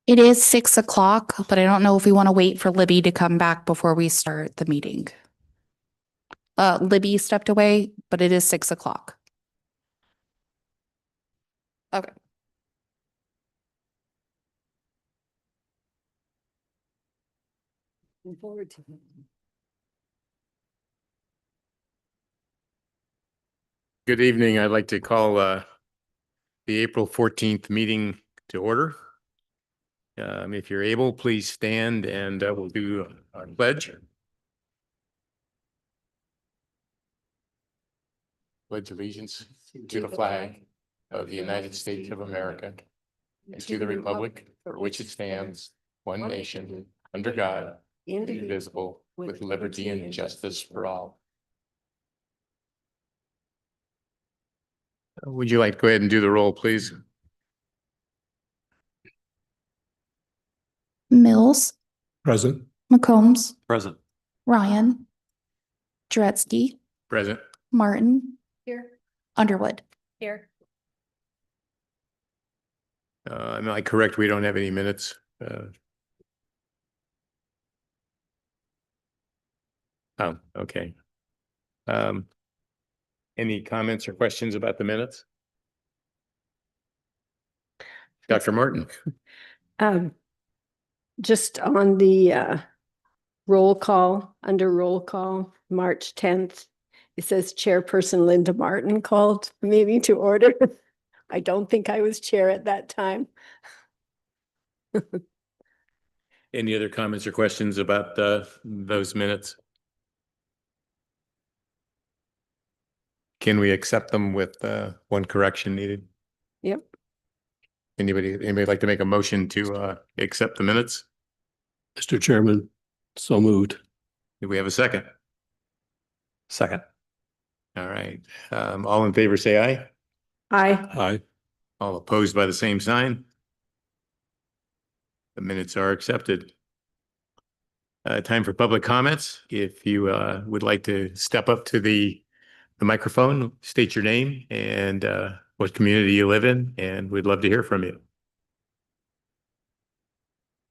It is 6 o'clock, but I don't know if we want to wait for Libby to come back before we start the meeting. Libby stepped away, but it is 6 o'clock. Okay. Looking forward to it. Good evening. I'd like to call the April 14th meeting to order. If you're able, please stand and we'll do our pledge. Pledge allegiance to the flag of the United States of America and to the republic for which it stands, one nation, under God, indivisible, with liberty and justice for all. Would you like to go ahead and do the roll, please? Mills, Present. McCombs, Present. Ryan, Jaretzky, Present. Martin, Here. Underwood. Here. Am I correct? We don't have any minutes. Oh, okay. Any comments or questions about the minutes? Dr. Martin. Just on the roll call, under roll call, March 10th, it says Chairperson Linda Martin called the meeting to order. I don't think I was chair at that time. Any other comments or questions about those minutes? Can we accept them with one correction needed? Yep. Anybody like to make a motion to accept the minutes? Mr. Chairman, so moved. Do we have a second? Second. All right. All in favor, say aye. Aye. Aye. All opposed by the same sign. The minutes are accepted. Time for public comments. If you would like to step up to the microphone, state your name and what community you live in, and we'd love to hear from you.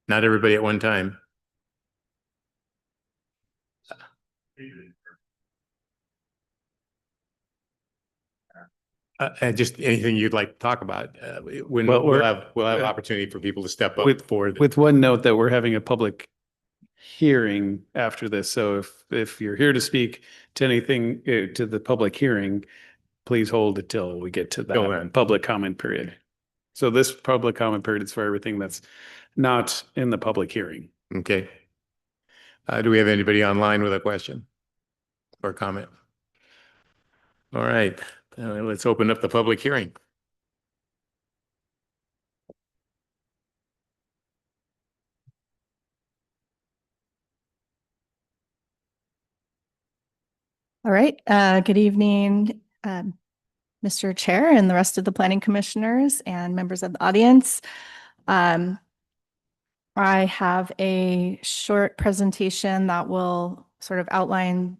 Not everybody at one time. Just anything you'd like to talk about. When Well, we'll have opportunity for people to step up forward. With one note that we're having a public hearing after this. So if you're here to speak to anything to the public hearing, please hold it till we get to that public comment period. So this public comment period is for everything that's not in the public hearing. Okay. Do we have anybody online with a question or comment? All right. Let's open up the public hearing. All right. Good evening, Mr. Chair and the rest of the planning commissioners and members of the audience. I have a short presentation that will sort of outline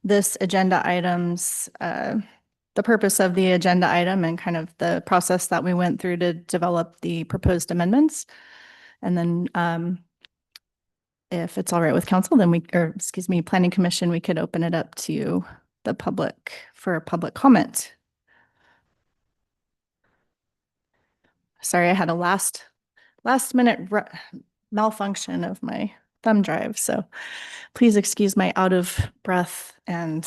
this agenda item's, the purpose of the agenda item and kind of the process that we went through to develop the proposed amendments. And then if it's all right with council, then planning commission, we could open it up to the public for public comment. Sorry, I had a last minute malfunction of my thumb drive. So please excuse my out of breath and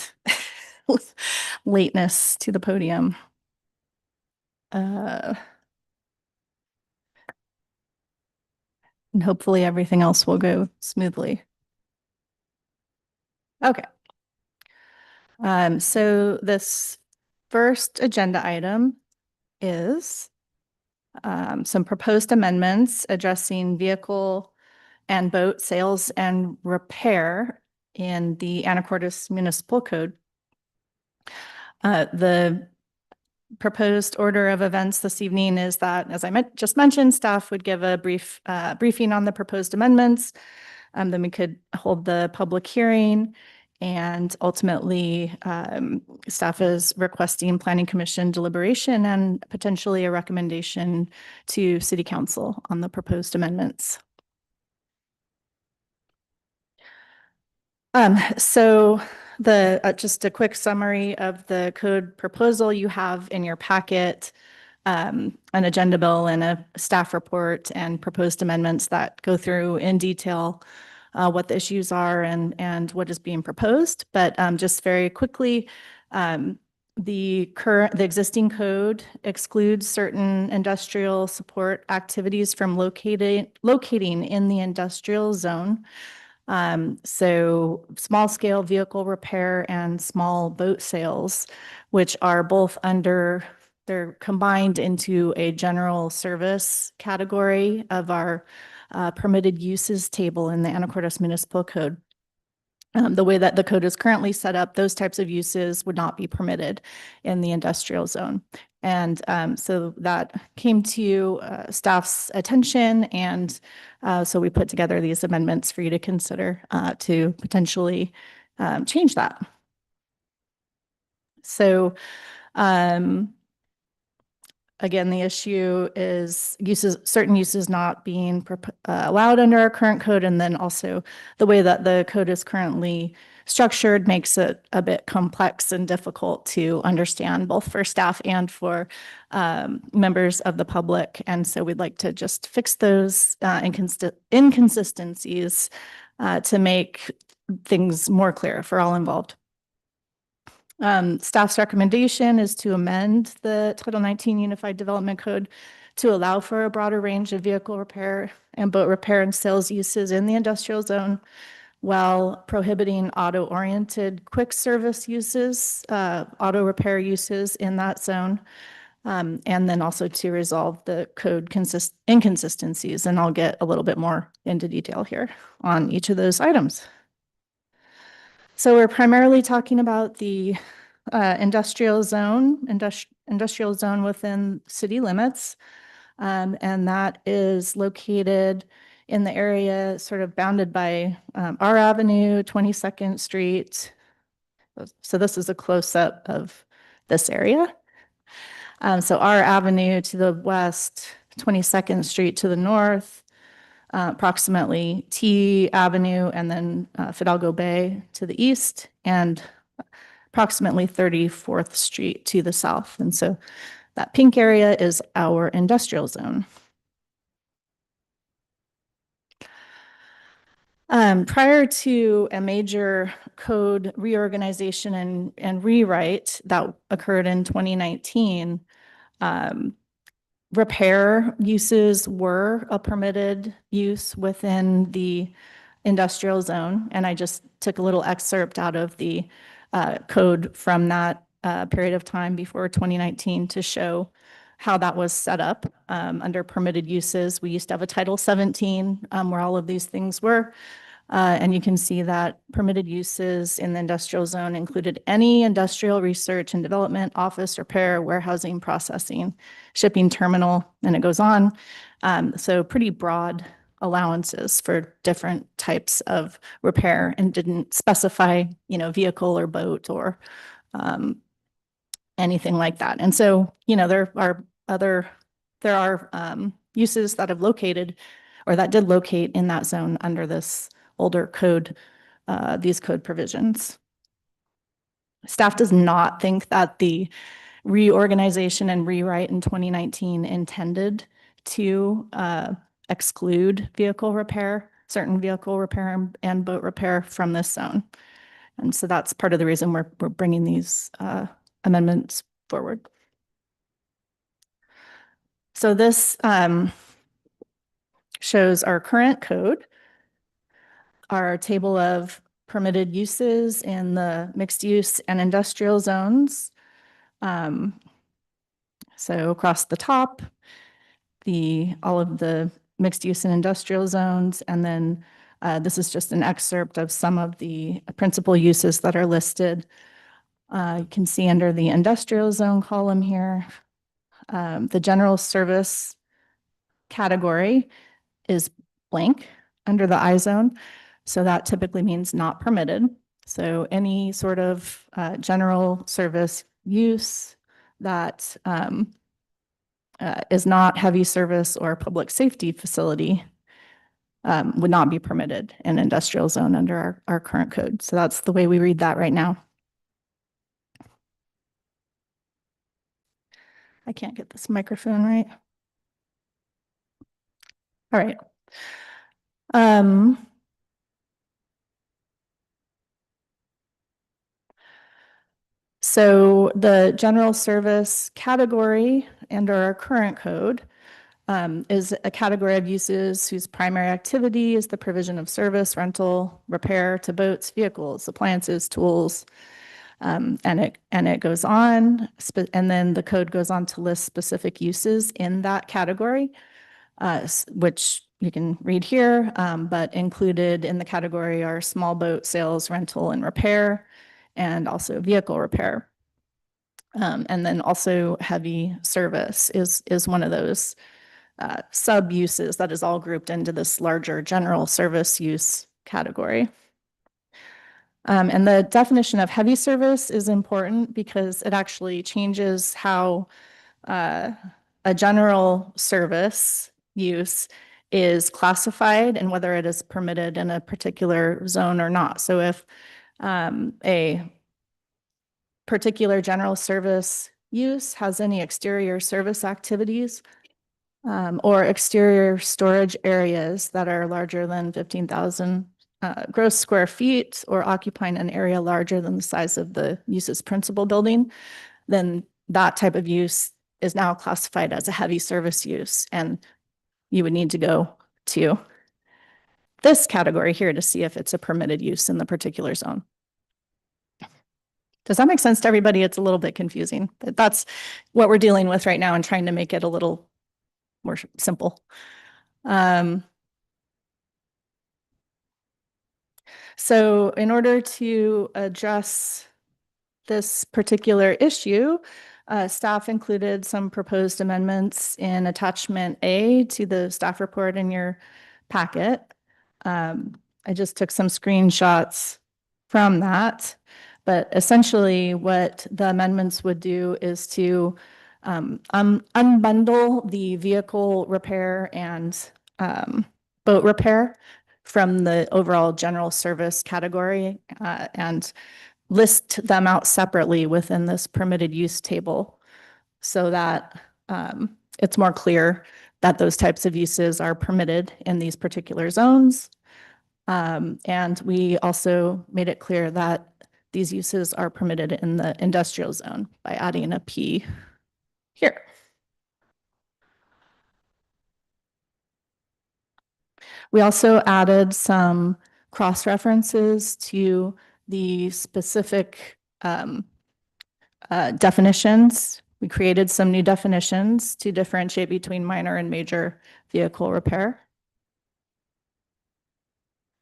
lateness to the podium. And hopefully everything else will go smoothly. Okay. So this first agenda item is some proposed amendments addressing vehicle and boat sales and repair in the Anacortes Municipal Code. The proposed order of events this evening is that, as I just mentioned, staff would give a brief briefing on the proposed amendments. Then we could hold the public hearing, And ultimately, staff is requesting Planning Commission deliberation and potentially a recommendation to City Council on the proposed amendments. So just a quick summary of the code proposal you have in your packet, an agenda bill and a staff report and proposed amendments that go through in detail what the issues are and what is being proposed. But just very quickly, the existing code excludes certain industrial support activities from locating in the industrial zone. So small scale vehicle repair and small boat sales, which are both they're combined into a general service category of our permitted uses table in the Anacortes Municipal Code. The way that the code is currently set up, those types of uses would not be permitted in the industrial zone. And so that came to staff's attention. And so we put together these amendments for you to consider to potentially change that. So again, the issue is certain uses not being allowed under our current code. And then also the way that the code is currently structured makes it a bit complex and difficult to understand, both for staff and for members of the public. And so we'd like to just fix those inconsistencies to make things more clear for all involved. Staff's recommendation is to amend the Title 19 Unified Development Code to allow for a broader range of vehicle repair and boat repair and sales uses in the industrial zone, while prohibiting auto-oriented quick service uses, auto repair uses in that zone, and then also to resolve the code inconsistencies. And I'll get a little bit more into detail here on each of those items. So we're primarily talking about the industrial zone within city limits. And that is located in the area sort of bounded by R Avenue, 22nd Street. So this is a close-up of this area. So R Avenue to the west, 22nd Street to the north, approximately T Avenue, and then Fidalgo Bay to the east, and approximately 34th Street to the south. And so that pink area is our industrial zone. Prior to a major code reorganization and rewrite that occurred in 2019, repair uses were a permitted use within the industrial zone. And I just took a little excerpt out of the code from that period of time before 2019 to show how that was set up under permitted uses. We used to have a Title 17 where all of these things were. And you can see that permitted uses in the industrial zone included any industrial research and development, office, repair, warehousing, processing, shipping terminal, and it goes on. So pretty broad allowances for different types of repair, and didn't specify, vehicle or boat or anything like that. And so, there are uses that have located or that did locate in that zone under this older code, these code provisions. Staff does not think that the reorganization and rewrite in 2019 intended to exclude certain vehicle repair and boat repair from this zone. And so that's part of the reason we're bringing these amendments forward. So this shows our current code, our table of permitted uses in the mixed use and industrial zones. So across the top, all of the mixed use and industrial zones, and then this is just an excerpt of some of the principal uses that are listed. You can see under the industrial zone column here, the general service category is blank under the I zone. So that typically means not permitted. So any sort of general service use that is not heavy service or public safety facility would not be permitted in industrial zone under our current code. So that's the way we read that right now. I can't get this microphone right. All right. So the general service category under our current code is a category of uses whose primary activity is the provision of service, rental, repair to boats, vehicles, appliances, tools, and it goes on. And then the code goes on to list specific uses in that category, which you can read here, but included in the category are small boat sales, rental, and repair, and also vehicle repair. And then also heavy service is one of those sub uses that is all grouped into this larger general service use category. And the definition of heavy service is important because it actually changes how a general service use is classified and whether it is permitted in a particular zone or not. So if a particular general service use has any exterior service activities or exterior storage areas that are larger than 15,000 gross square feet or occupying an area larger than the size of the use's principal building, then that type of use is now classified as a heavy service use. And you would need to go to this category here to see if it's a permitted use in the particular zone. Does that make sense to everybody? It's a little bit confusing, but that's what we're dealing with right now and trying to make it a little more simple. So in order to address this particular issue, staff included some proposed amendments in attachment A to the staff report in your packet. I just took some screenshots from that, but essentially what the amendments would do is to unbundle the vehicle repair and boat repair from the overall general service category and list them out separately within this permitted use table so that it's more clear that those types of uses are permitted in these particular zones. And we also made it clear that these uses are permitted in the industrial zone by adding a P here. We also added some cross-references to the specific definitions. We created some new definitions to differentiate between minor and major vehicle repair,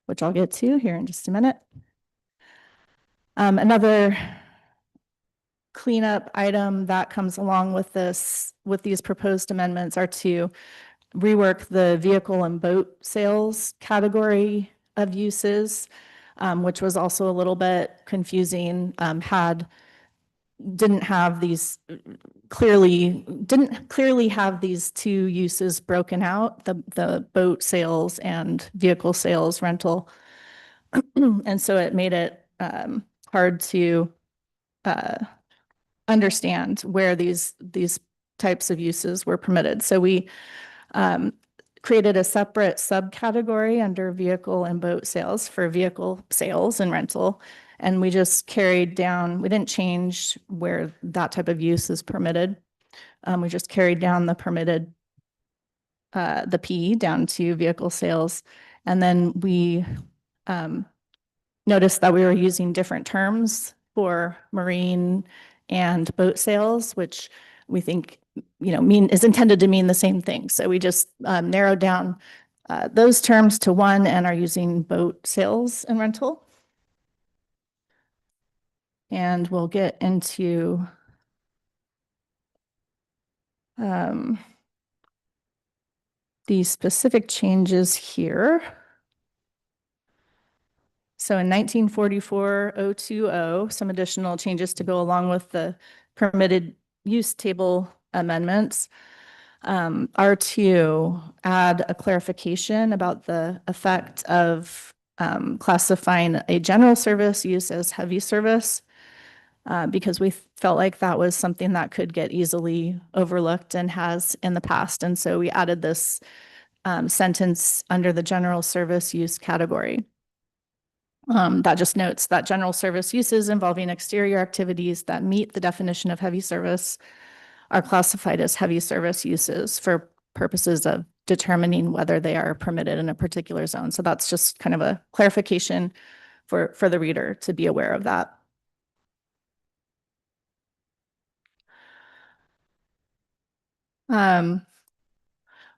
which I'll get to here in just a minute. Another cleanup item that comes along with these proposed amendments are to rework the vehicle and boat sales category of uses, which was also a little bit confusing, didn't clearly have these two uses broken out, the boat sales and vehicle sales rental. And so it made it hard to understand where these types of uses were permitted. So we created a separate subcategory under vehicle and boat sales for vehicle sales and rental. And we just carried down, we didn't change where that type of use is permitted. We just carried down the permitted, the P down to vehicle sales. And then we noticed that we were using different terms for marine and boat sales, which we think, is intended to mean the same thing. So we just narrowed down those terms to one and are using boat sales and rental. And we'll get into these specific changes here. So in 1944-020, some additional changes to go along with the permitted use table amendments. R2, add a clarification about the effect of classifying a general service use as heavy service, because we felt like that was something that could get easily overlooked and has in the past. And so we added this sentence under the general service use category. That just notes that general service uses involving exterior activities that meet the definition of heavy service are classified as heavy service uses for purposes of determining whether they are permitted in a particular zone. So that's just kind of a clarification for the reader to be aware of that.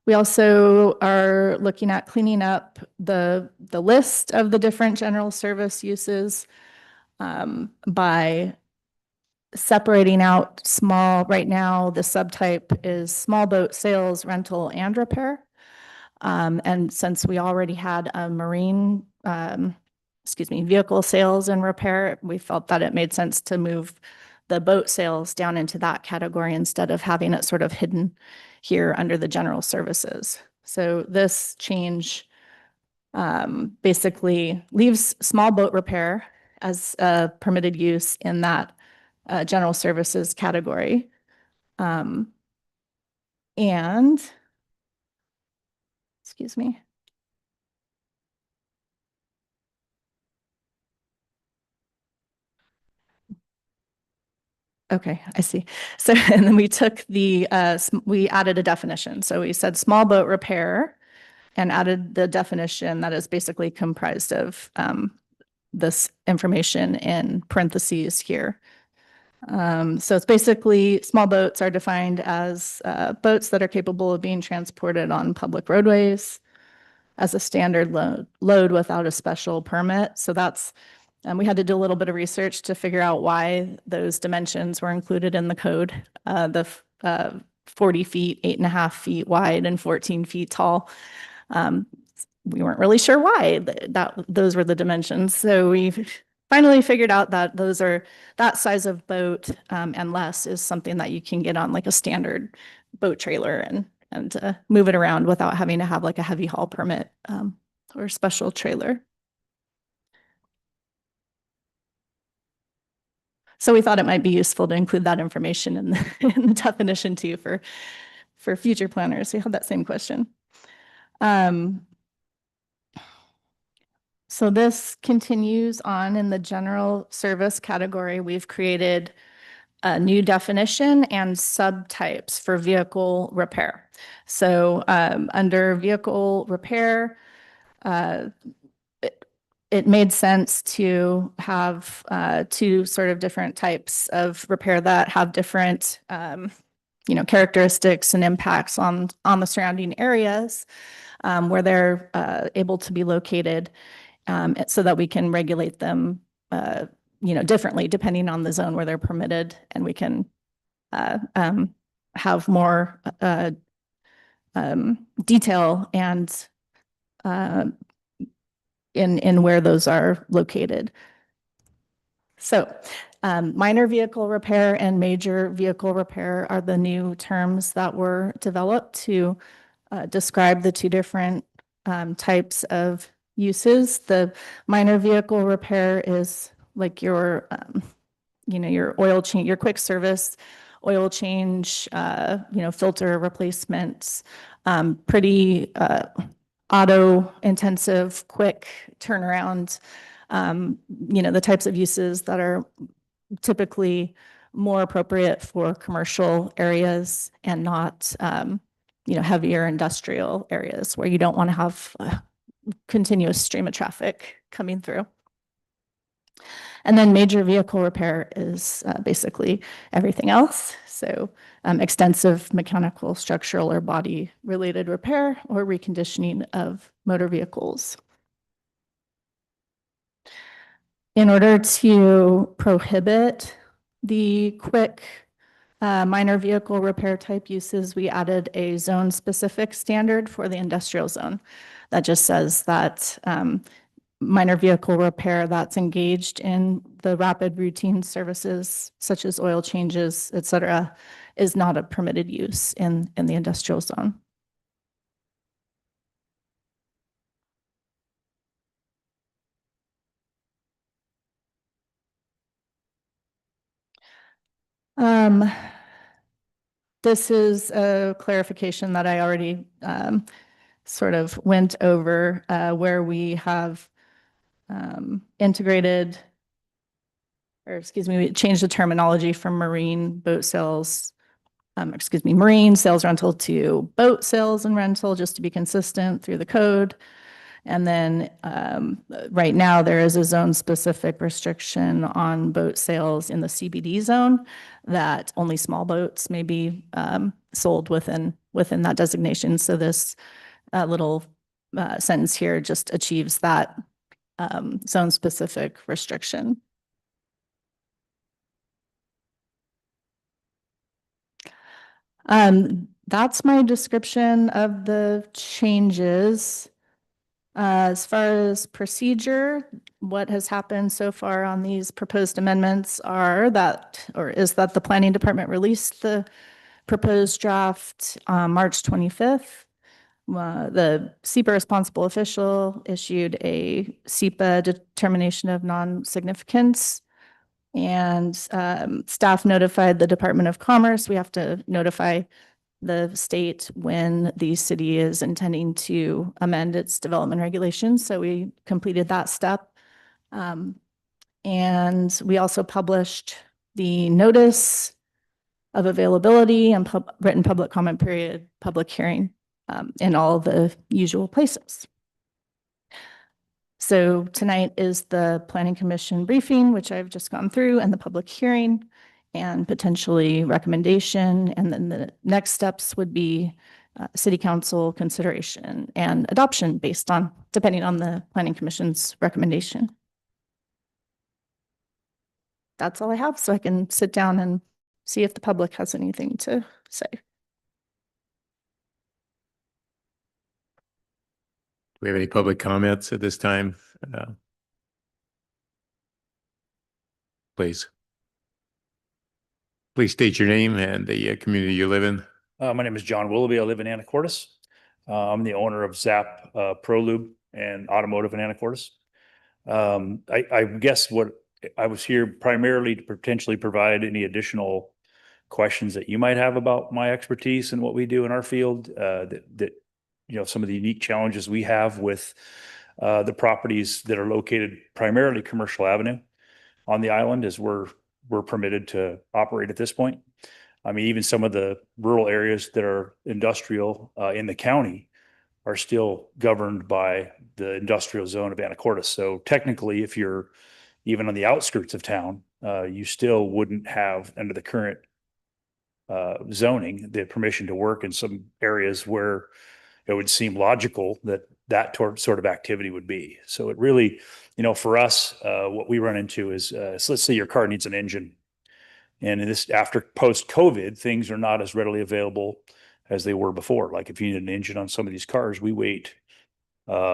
We also are looking at cleaning up the list of the different general service uses by separating out small. Right now, the subtype is small boat sales, rental, and repair. And since we already had a marine, vehicle sales and repair, we felt that it made sense to move the boat sales down into that category instead of having it sort of hidden here under the general services. So this change basically leaves small boat repair as a permitted use in that general services category. And, excuse me. Okay, I see. So, and then we took we added a definition. So we said small boat repair and added the definition that is basically comprised of this information in parentheses here. So it's basically small boats are defined as boats that are capable of being transported on public roadways as a standard load without a special permit. So that's, we had to do a little bit of research to figure out why those dimensions were included in the code. The 40 feet, 8.5 feet wide and 14 feet tall. We weren't really sure why those were the dimensions. So we finally figured out that that size of boat and less is something that you can get on like a standard boat trailer and move it around without having to have like a heavy haul permit or special trailer. So we thought it might be useful to include that information in the definition too for future planners who have that same question. So this continues on in the general service category. We've created a new definition and subtypes for vehicle repair. So under vehicle repair, it made sense to have two sort of different types of repair that have different characteristics and impacts on the surrounding areas where they're able to be located, so that we can regulate them differently depending on the zone where they're permitted, and we can have more detail and in where those are located. So minor vehicle repair and major vehicle repair are the new terms that were developed to describe the two different types of uses. The minor vehicle repair is like your oil change, your quick service oil change, filter replacements, pretty auto intensive, quick turnaround, the types of uses that are typically more appropriate for commercial areas and not, heavier industrial areas where you don't want to have a continuous stream of traffic coming through. And then major vehicle repair is basically everything else. So extensive mechanical, structural, or body related repair or reconditioning of motor vehicles. In order to prohibit the quick minor vehicle repair type uses, we added a zone specific standard for the industrial zone that just says that minor vehicle repair that's engaged in the rapid routine services such as oil changes, et cetera, is not a permitted use in the industrial zone. This is a clarification that I already sort of went over where we have integrated, or excuse me, we changed the terminology from marine boat sales, marine sales rental to boat sales and rental, just to be consistent through the code. And then right now there is a zone specific restriction on boat sales in the CBD zone that only small boats may be sold within that designation. So this little sentence here just achieves that zone specific restriction. That's my description of the changes. As far as procedure, what has happened so far on these proposed amendments is that the planning department released the proposed draft on March 25th. The SEPA responsible official issued a SEPA determination of non-significance, and staff notified the Department of Commerce. We have to notify the state when the city is intending to amend its development regulations. So we completed that step. And we also published the notice of availability and written public comment period, public hearing in all the usual places. So tonight is the Planning Commission briefing, which I've just gone through, and the public hearing and potentially recommendation. And then the next steps would be city council consideration and adoption depending on the Planning Commission's recommendation. That's all I have, so I can sit down and see if the public has anything to say. Do we have any public comments at this time? Please. Please state your name and the community you live in. My name is John Willoughby. I live in Anacortes. I'm the owner of Zap ProLube and Automotive in Anacortes. I guess what I was here primarily to potentially provide any additional questions that you might have about my expertise and what we do in our field. That some of the unique challenges we have with the properties that are located primarily Commercial Avenue on the island, as we're permitted to operate at this point. I mean, even some of the rural areas that are industrial in the county are still governed by the industrial zone of Anacortes. So technically, if you're even on the outskirts of town, you still wouldn't have, under the current zoning, the permission to work in some areas where it would seem logical that sort of activity would be. So it really, for us, what we run into is, so let's say your car needs an engine. And after post-COVID, things are not as readily available as they were before. Like if you need an engine on some of these cars, we wait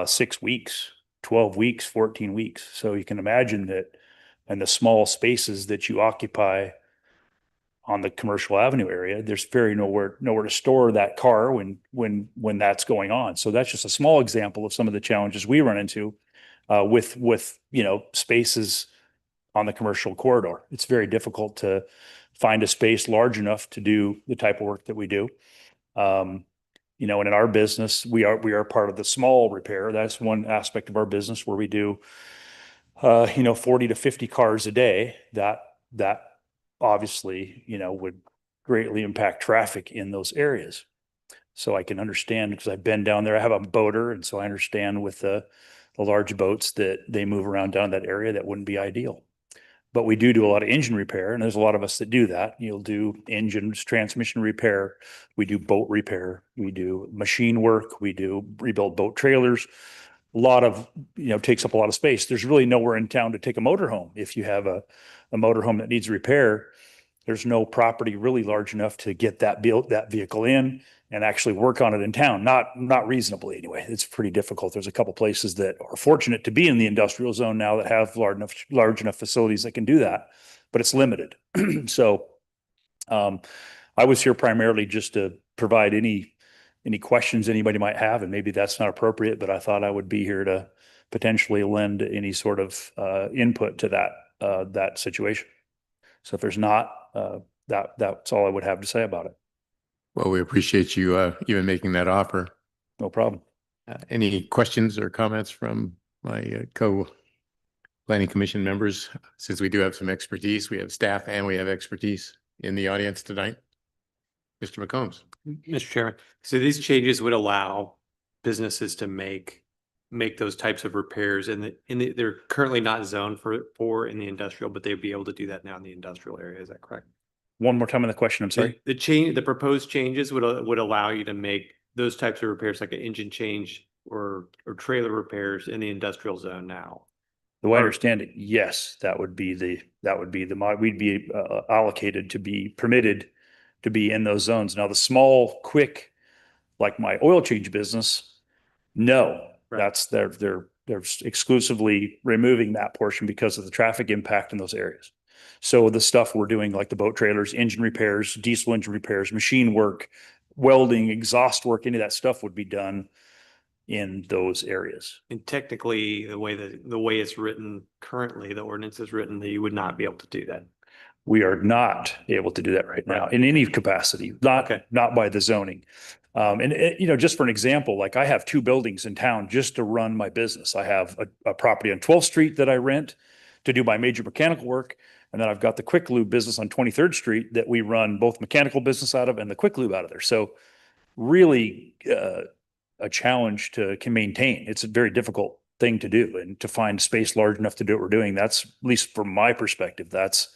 6 weeks, 12 weeks, 14 weeks. So you can imagine that in the small spaces that you occupy on the Commercial Avenue area, there's nowhere to store that car when that's going on. So that's just a small example of some of the challenges we run into with spaces on the commercial corridor. It's very difficult to find a space large enough to do the type of work that we do. And in our business, we are part of the small repair. That's one aspect of our business where we do 40 to 50 cars a day. That obviously, would greatly impact traffic in those areas. So I can understand, because I've been down there. I have a boater, and so I understand with the large boats that they move around down that area, that wouldn't be ideal. But we do a lot of engine repair, and there's a lot of us that do that. You'll do engines, transmission repair. We do boat repair. We do machine work. We do rebuild boat trailers. A lot of, takes up a lot of space. There's really nowhere in town to take a motorhome. If you have a motorhome that needs repair, there's no property really large enough to get that vehicle in and actually work on it in town. Not reasonably anyway. It's pretty difficult. There's a couple places that are fortunate to be in the industrial zone now that have large enough facilities that can do that, but it's limited. So I was here primarily just to provide any questions anybody might have, and maybe that's not appropriate, but I thought I would be here to potentially lend any sort of input to that situation. So if there's not, that's all I would have to say about it. Well, we appreciate you even making that offer. No problem. Any questions or comments from my co-planning commission members? Since we do have some expertise, we have staff and we have expertise in the audience tonight. Mr. McCombs. Mr. Chairman, so these changes would allow businesses to make those types of repairs they're currently not zoned for in the industrial, but they'd be able to do that now in the industrial area. Is that correct? One more time on the question, I'm sorry. The proposed changes would allow you to make those types of repairs, like an engine change or trailer repairs in the industrial zone now. The way I understand it, yes, we'd be allocated to be permitted to be in those zones. Now, the small, quick, like my oil change business, no, Right. they're exclusively removing that portion because of the traffic impact in those areas. So the stuff we're doing, like the boat trailers, engine repairs, diesel engine repairs, machine work, welding, exhaust work, any of that stuff would be done in those areas. And technically, the way it's written currently, the ordinance is written, that you would not be able to do that. We are not able to do that right now in any capacity, not by the zoning. Just for an example, like I have 2 buildings in town just to run my business. I have a property on 12th Street that I rent to do my major mechanical work. And then I've got the Quick Lube business on 23rd Street that we run both mechanical business out of and the Quick Lube out of there. So really a challenge to maintain. It's a very difficult thing to do, and to find space large enough to do what we're doing. That's, at least from my perspective, that's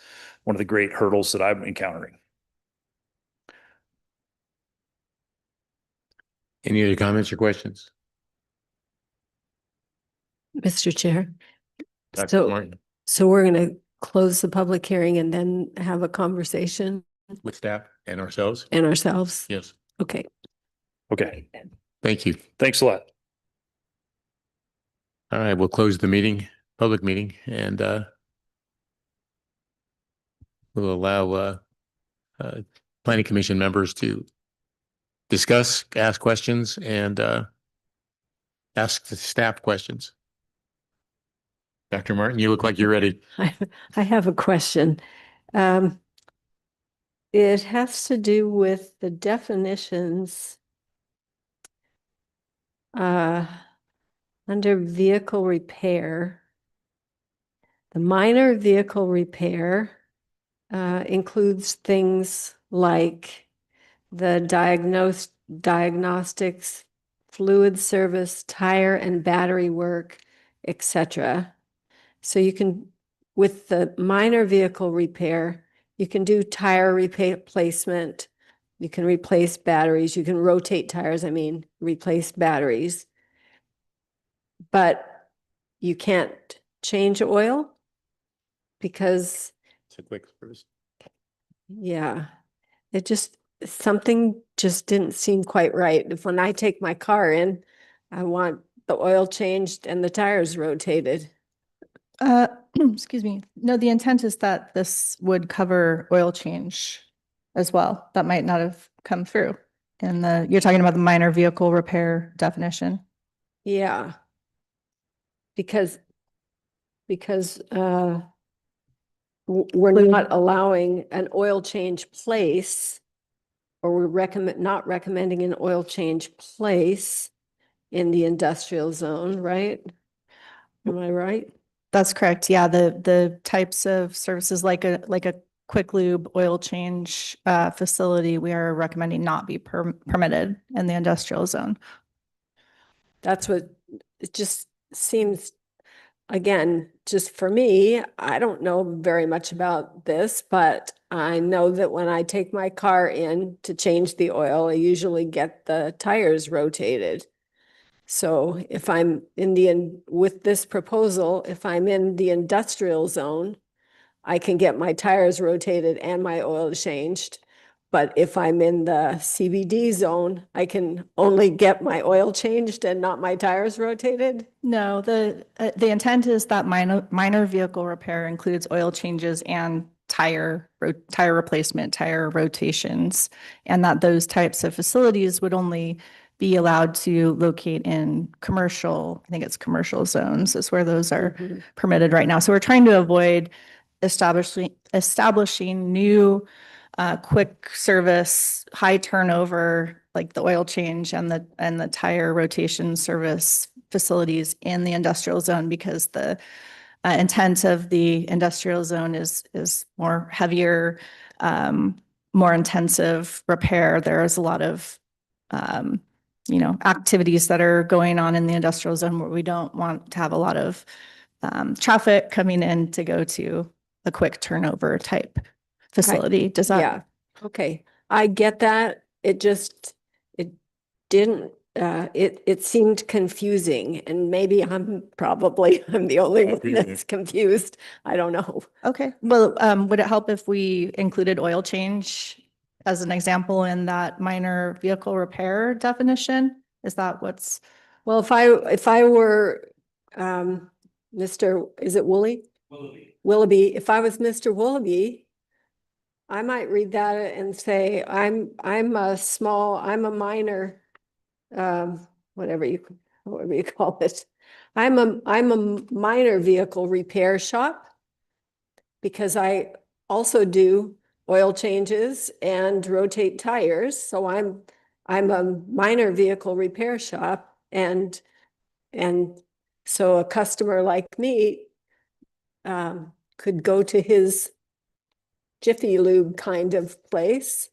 one of the great hurdles that I'm encountering. Any other comments or questions? Mr. Chair. Dr. Martin, So we're going to close the public hearing and then have a conversation with staff and ourselves? and ourselves. Yes. Okay. Okay. Thank you. Thanks a lot. All right, we'll close the meeting, public meeting, and we'll allow planning commission members to discuss, ask questions, and ask the staff questions. Dr. Martin, you look like you're ready. I have a question. It has to do with the definitions under vehicle repair. The minor vehicle repair includes things like the diagnostics, fluid service, tire and battery work, etc. So you can, with the minor vehicle repair, you can do tire replacement, you can replace batteries, you can rotate tires, replace batteries. But you can't change oil because, It's a quick service. yeah, something just didn't seem quite right. If when I take my car in, I want the oil changed and the tires rotated. Excuse me. No, the intent is that this would cover oil change as well. That might not have come through. And you're talking about the minor vehicle repair definition. Yeah. Because we're not allowing an oil change place, or we're not recommending an oil change place in the industrial zone, right? Am I right? That's correct. Yeah, the types of services like a quick lube oil change facility, we are recommending not be permitted in the industrial zone. That's what it just seems. Again, just for me, I don't know very much about this, but I know that when I take my car in to change the oil, I usually get the tires rotated. So if I'm with this proposal, if I'm in the industrial zone, I can get my tires rotated and my oil changed. But if I'm in the CBD zone, I can only get my oil changed and not my tires rotated? No, the intent is that minor vehicle repair includes oil changes and tire replacement, tire rotations, and that those types of facilities would only be allowed to locate in commercial, I think it's commercial zones is where those are Mhm. permitted right now. So we're trying to avoid establishing new quick service, high turnover, like the oil change and the tire rotation service facilities in the industrial zone, because the intent of the industrial zone is more heavier, more intensive repair. There is a lot of activities that are going on in the industrial zone where we don't want to have a lot of traffic coming in to go to a quick turnover type facility. Does that? Yeah, okay, I get that. It didn't, it seemed confusing, and maybe I'm the only one that's confused. I don't know. Okay, well, would it help if we included oil change as an example in that minor vehicle repair definition? Is that what's? Well, if I were, Mr., is it Woolley? Willoughby, if I was Mr. Willoughby, I might read that and say, I'm a minor, whatever you call it. I'm a minor vehicle repair shop, because I also do oil changes and rotate tires. So I'm a minor vehicle repair shop, and so a customer like me could go to his Jiffy Lube kind of place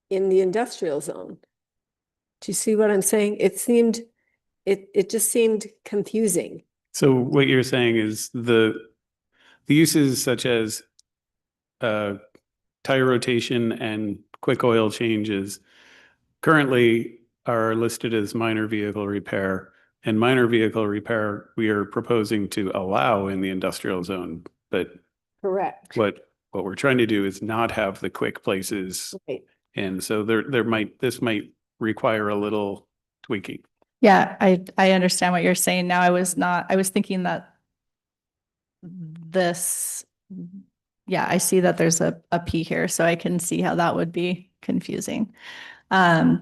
in the industrial zone. Do you see what I'm saying? It just seemed confusing. So what you're saying is the uses such as tire rotation and quick oil changes currently are listed as minor vehicle repair, and minor vehicle repair we are proposing to allow in the industrial zone. But Correct. what we're trying to do is not have the quick places. Right. And so this might require a little tweaking. Yeah, I understand what you're saying now. I was thinking that I see that there's a P here, so I can see how that would be confusing. I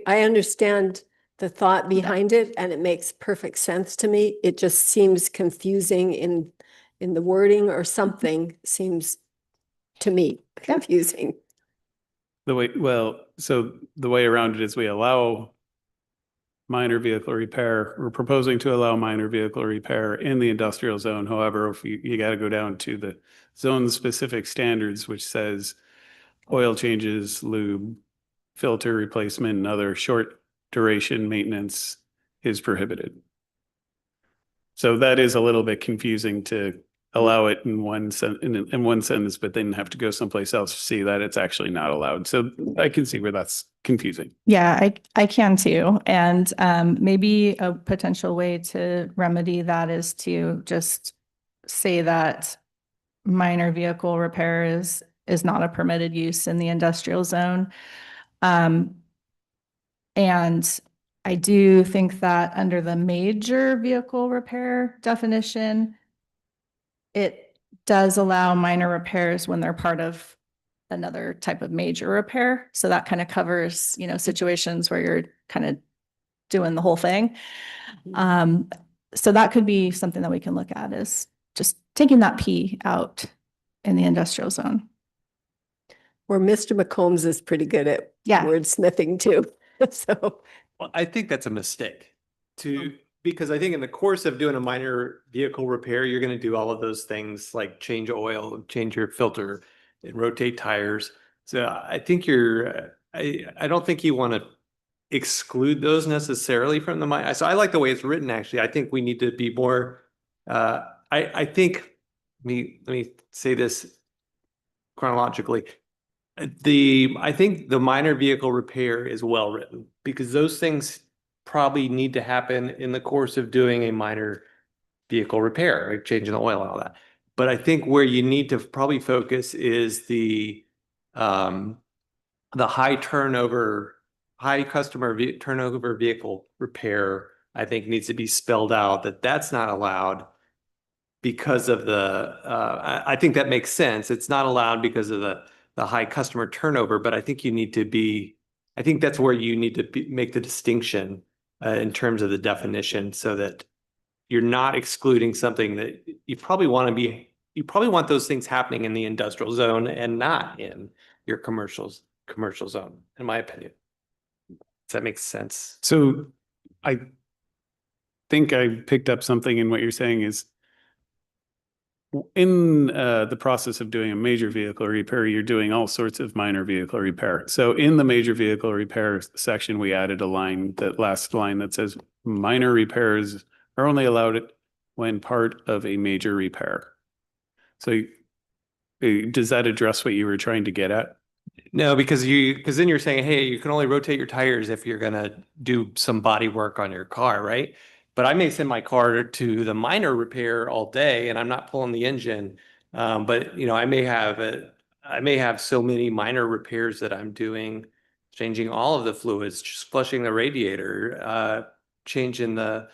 understand the thought behind it, and it makes perfect sense to me. It just seems confusing in the wording, or something seems to me confusing. So the way around it is we allow minor vehicle repair. We're proposing to allow minor vehicle repair in the industrial zone. However, if you got to go down to the zone specific standards, which says oil changes, lube, filter replacement, and other short duration maintenance is prohibited. So that is a little bit confusing to allow it in one sentence, but then have to go someplace else to see that it's actually not allowed. So I can see where that's confusing. Yeah, I can too. And maybe a potential way to remedy that is to just say that minor vehicle repair is not a permitted use in the industrial zone. And I do think that under the major vehicle repair definition, it does allow minor repairs when they're part of another type of major repair. So that kind of covers, situations where you're kind of doing the whole thing. So that could be something that we can look at, is just taking that P out in the industrial zone. Or Mr. McCombs is pretty good at wordsmithing too. So Well, I think that's a mistake because I think in the course of doing a minor vehicle repair, you're going to do all of those things like change oil, change your filter, and rotate tires. So I think I don't think you want to exclude those necessarily from the minor. So I like the way it's written, actually. I think we need to be more, I think, let me say this chronologically. I think the minor vehicle repair is well written, because those things probably need to happen in the course of doing a minor vehicle repair, like changing the oil and all that. But I think where you need to probably focus is the high turnover, high customer turnover vehicle repair, I think needs to be spelled out that that's not allowed because of I think that makes sense. It's not allowed because of the high customer turnover, but I think you need to I think that's where you need to make the distinction in terms of the definition so that you're not excluding something that you probably want those things happening in the industrial zone and not in your commercial zone, in my opinion. Does that make sense? So I think I picked up something in what you're saying is in the process of doing a major vehicle repair, you're doing all sorts of minor vehicle repair. So in the major vehicle repair section, we added a line, that last line that says minor repairs are only allowed when part of a major repair. So does that address what you were trying to get at? No, because then you're saying, hey, you can only rotate your tires if you're gonna do some body work on your car, right? But I may send my car to the minor repair all day and I'm not pulling the engine. But I may have so many minor repairs that I'm doing, changing all of the fluids, just flushing the radiator, changing the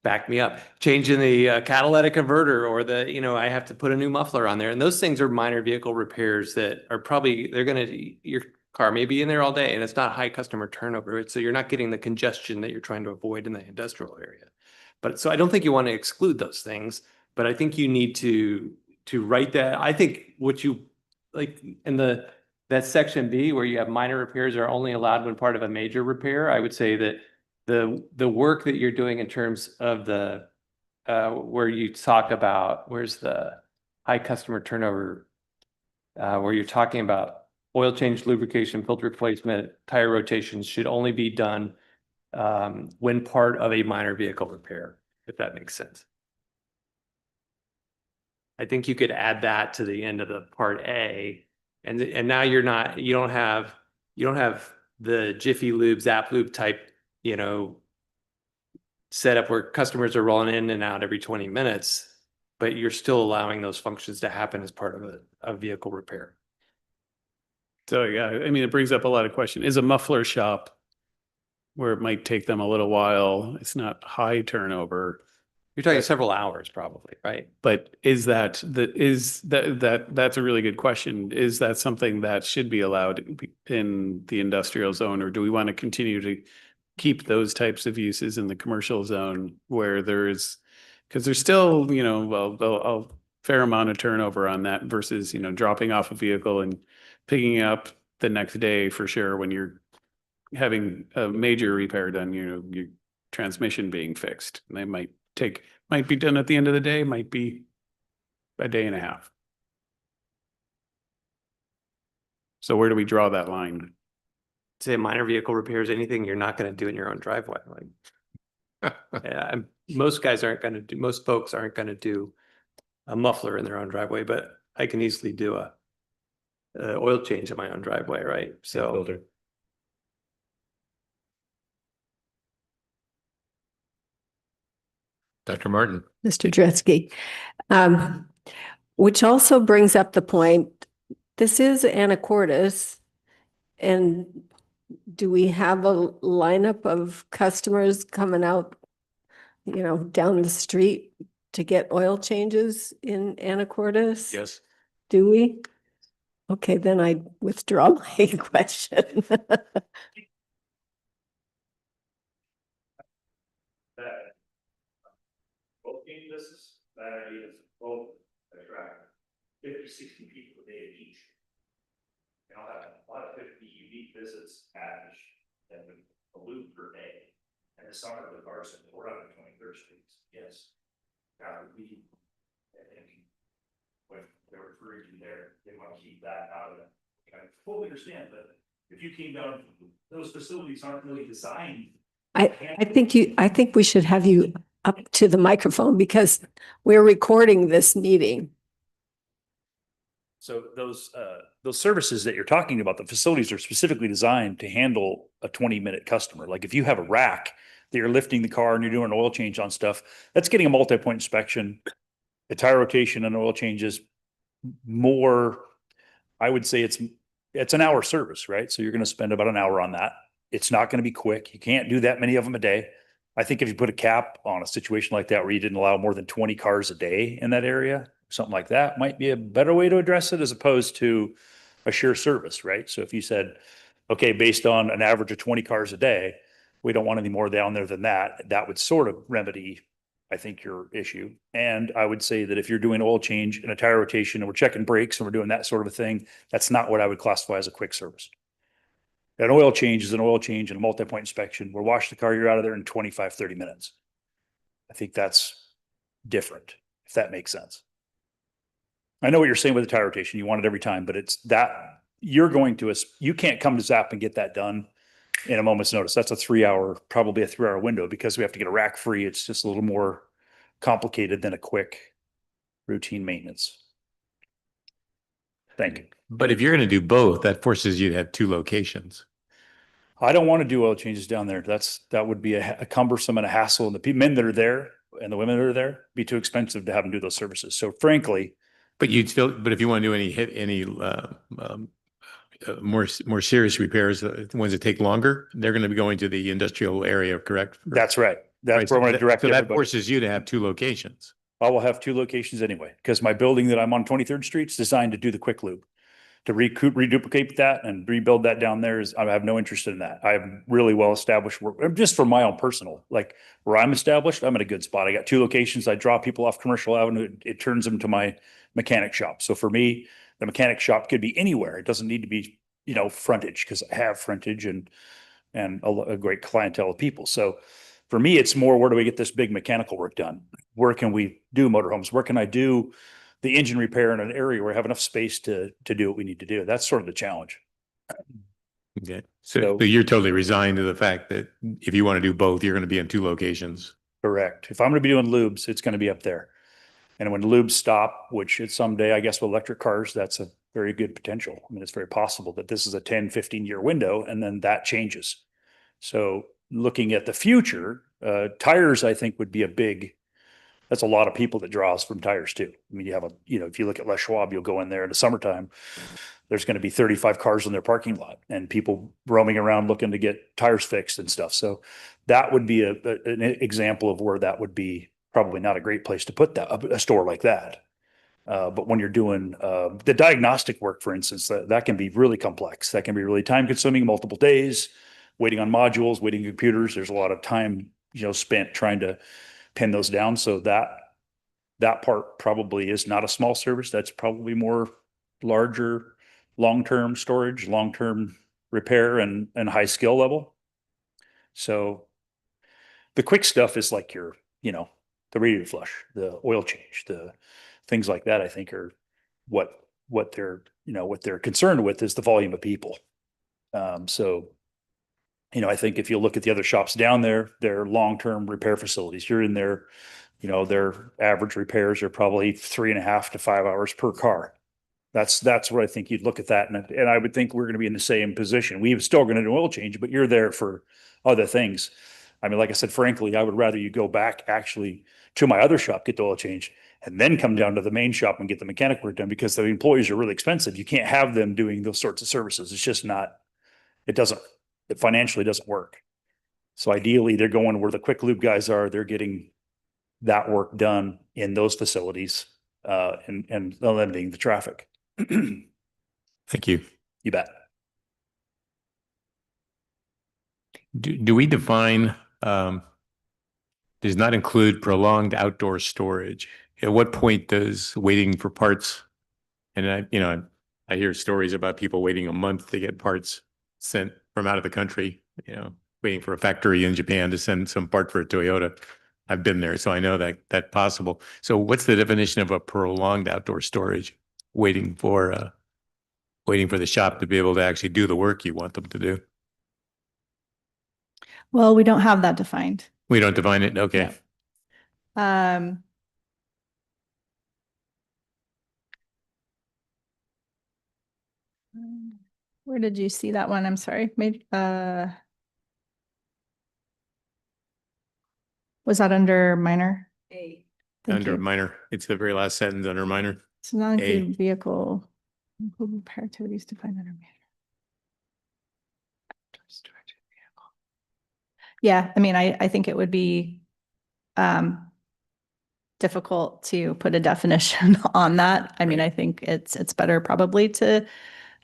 back me up, changing the catalytic converter, or I have to put a new muffler on there. And those things are minor vehicle repairs that are probably, your car may be in there all day and it's not high customer turnover. So you're not getting the congestion that you're trying to avoid in the industrial area. But so I don't think you want to exclude those things, but I think you need to write that. I think what you like in that section B where you have minor repairs are only allowed when part of a major repair. I would say that the work that you're doing in terms of the where you talk about where's the high customer turnover where you're talking about oil change, lubrication, filter replacement, tire rotations should only be done when part of a minor vehicle repair, if that makes sense. I think you could add that to the end of the part A, and now you don't have the Jiffy Lube, Zap Lube type setup where customers are rolling in and out every 20 minutes, but you're still allowing those functions to happen as part of a vehicle repair. So yeah, I mean, it brings up a lot of questions. Is a muffler shop where it might take them a little while, it's not high turnover, You're talking several hours probably, right? but that's a really good question. Is that something that should be allowed in the industrial zone, or do we want to continue to keep those types of uses in the commercial zone where because there's still, a fair amount of turnover on that versus, dropping off a vehicle and picking it up the next day for sure when you're having a major repair done, your transmission being fixed. And they might be done at the end of the day, might be a day and a half. So where do we draw that line? Say minor vehicle repairs, anything you're not going to do in your own driveway. Like, yeah, most folks aren't going to do a muffler in their own driveway, but I can easily do a oil change in my own driveway, right? So Dr. Martin. Mr. Dretsky. Which also brings up the point, this is Anacortes, and do we have a lineup of customers coming out, down the street to get oil changes in Anacortes? Yes. Do we? Okay, then I withdraw my question. Both game business, that is both attract 50, 60 people a day at each. And I'll have a lot of 50 unique visits average and a loop per day. And the summer the cars in we're on 23rd Street. Yes. Now we and when they're referring to there, they want to keep that out of it. I fully understand, but if you came down, those facilities aren't really designed. I think we should have you up to the microphone because we're recording this meeting. So those services that you're talking about, the facilities are specifically designed to handle a 20-minute customer. Like if you have a rack that you're lifting the car and you're doing an oil change on stuff, that's getting a multi-point inspection. A tire rotation and oil change is more, I would say it's an hour service, right? So you're going to spend about an hour on that. It's not going to be quick. You can't do that many of them a day. I think if you put a cap on a situation like that where you didn't allow more than 20 cars a day in that area, something like that might be a better way to address it as opposed to a sheer service, right? So if you said, okay, based on an average of 20 cars a day, we don't want any more down there than that, that would sort of remedy, I think, your issue. And I would say that if you're doing oil change and a tire rotation and we're checking brakes and we're doing that sort of a thing, that's not what I would classify as a quick service. An oil change is an oil change and a multi-point inspection. We'll wash the car, you're out of there in 25, 30 minutes. I think that's different, if that makes sense. I know what you're saying with the tire rotation. You want it every time, but it's that you can't come to Zap and get that done in a moment's notice. That's probably a 3 hour window because we have to get a rack free. It's just a little more complicated than a quick routine maintenance. Thank you. But if you're going to do both, that forces you to have two locations. I don't want to do oil changes down there. That would be a cumbersome and a hassle. And the men that are there and the women that are there be too expensive to have them do those services. So frankly, But if you want to do any more serious repairs, the ones that take longer, they're going to be going to the industrial area, correct? that's right. That's Right, where I'm going to direct so that everybody. forces you to have two locations. I will have two locations anyway, because my building that I'm on 23rd Street is designed to do the quick loop. To reduplicate that and rebuild that down there I have no interest in that. I have really well established work, just for my own personal, like where I'm established, I'm in a good spot. I got two locations. I drop people off Commercial Avenue. It turns them to my mechanic shop. So for me, the mechanic shop could be anywhere. It doesn't need to be, frontage, because I have frontage and a great clientele of people. So for me, it's more, where do we get this big mechanical work done? Where can we do motorhomes? Where can I do the engine repair in an area where I have enough space to do what we need to do? That's sort of the challenge. Okay. So you're totally resigned to the fact that if you want to do both, you're going to be in two locations. Correct. If I'm going to be doing lubes, it's going to be up there. And when lubes stop, which it's someday, I guess with electric cars, that's a very good potential. I mean, it's very possible that this is a 10, 15-year window and then that changes. So looking at the future, tires, I think, would be that's a lot of people that draws from tires too. I mean, you have if you look at Les Schwab, you'll go in there in the summertime, there's going to be 35 cars in their parking lot and people roaming around looking to get tires fixed and stuff. So that would be an example of where that would be probably not a great place to put a store like that. But when you're doing the diagnostic work, for instance, that can be really complex. That can be really time consuming, multiple days, waiting on modules, waiting on computers. There's a lot of time, spent trying to pin those down. So that part probably is not a small service. That's probably more larger, long-term storage, long-term repair and high skill level. So the quick stuff is like the radiator flush, the oil change, the things like that, I think are what they're concerned with is the volume of people. So I think if you look at the other shops down there, they're long-term repair facilities. You're in there, their average repairs are probably 3.5 to 5 hours per car. That's what I think you'd look at that. And I would think we're going to be in the same position. We're still going to do oil change, but you're there for other things. I mean, like I said, frankly, I would rather you go back actually to my other shop, get the oil change, and then come down to the main shop and get the mechanic work done, because the employees are really expensive. You can't have them doing those sorts of services. It's just not, it financially doesn't work. So ideally they're going where the quick lube guys are. They're getting that work done in those facilities, and eliminating the traffic. Thank you. You bet. Do we define, does not include prolonged outdoor storage? At what point does waiting for parts? And I hear stories about people waiting a month to get parts sent from out of the country, waiting for a factory in Japan to send some part for a Toyota. I've been there, so I know that's possible. So what's the definition of a prolonged outdoor storage? Waiting for the shop to be able to actually do the work you want them to do. Well, we don't have that defined. We don't define it? Okay. Where did you see that one? I'm sorry. Maybe, Was that under minor? A. Thank Under you. minor, it's the very last sentence under minor. So not A. include vehicle, include repair activities defined under minor. Yeah, I mean, I think it would be difficult to put a definition on that. I mean, Right. I think it's better probably to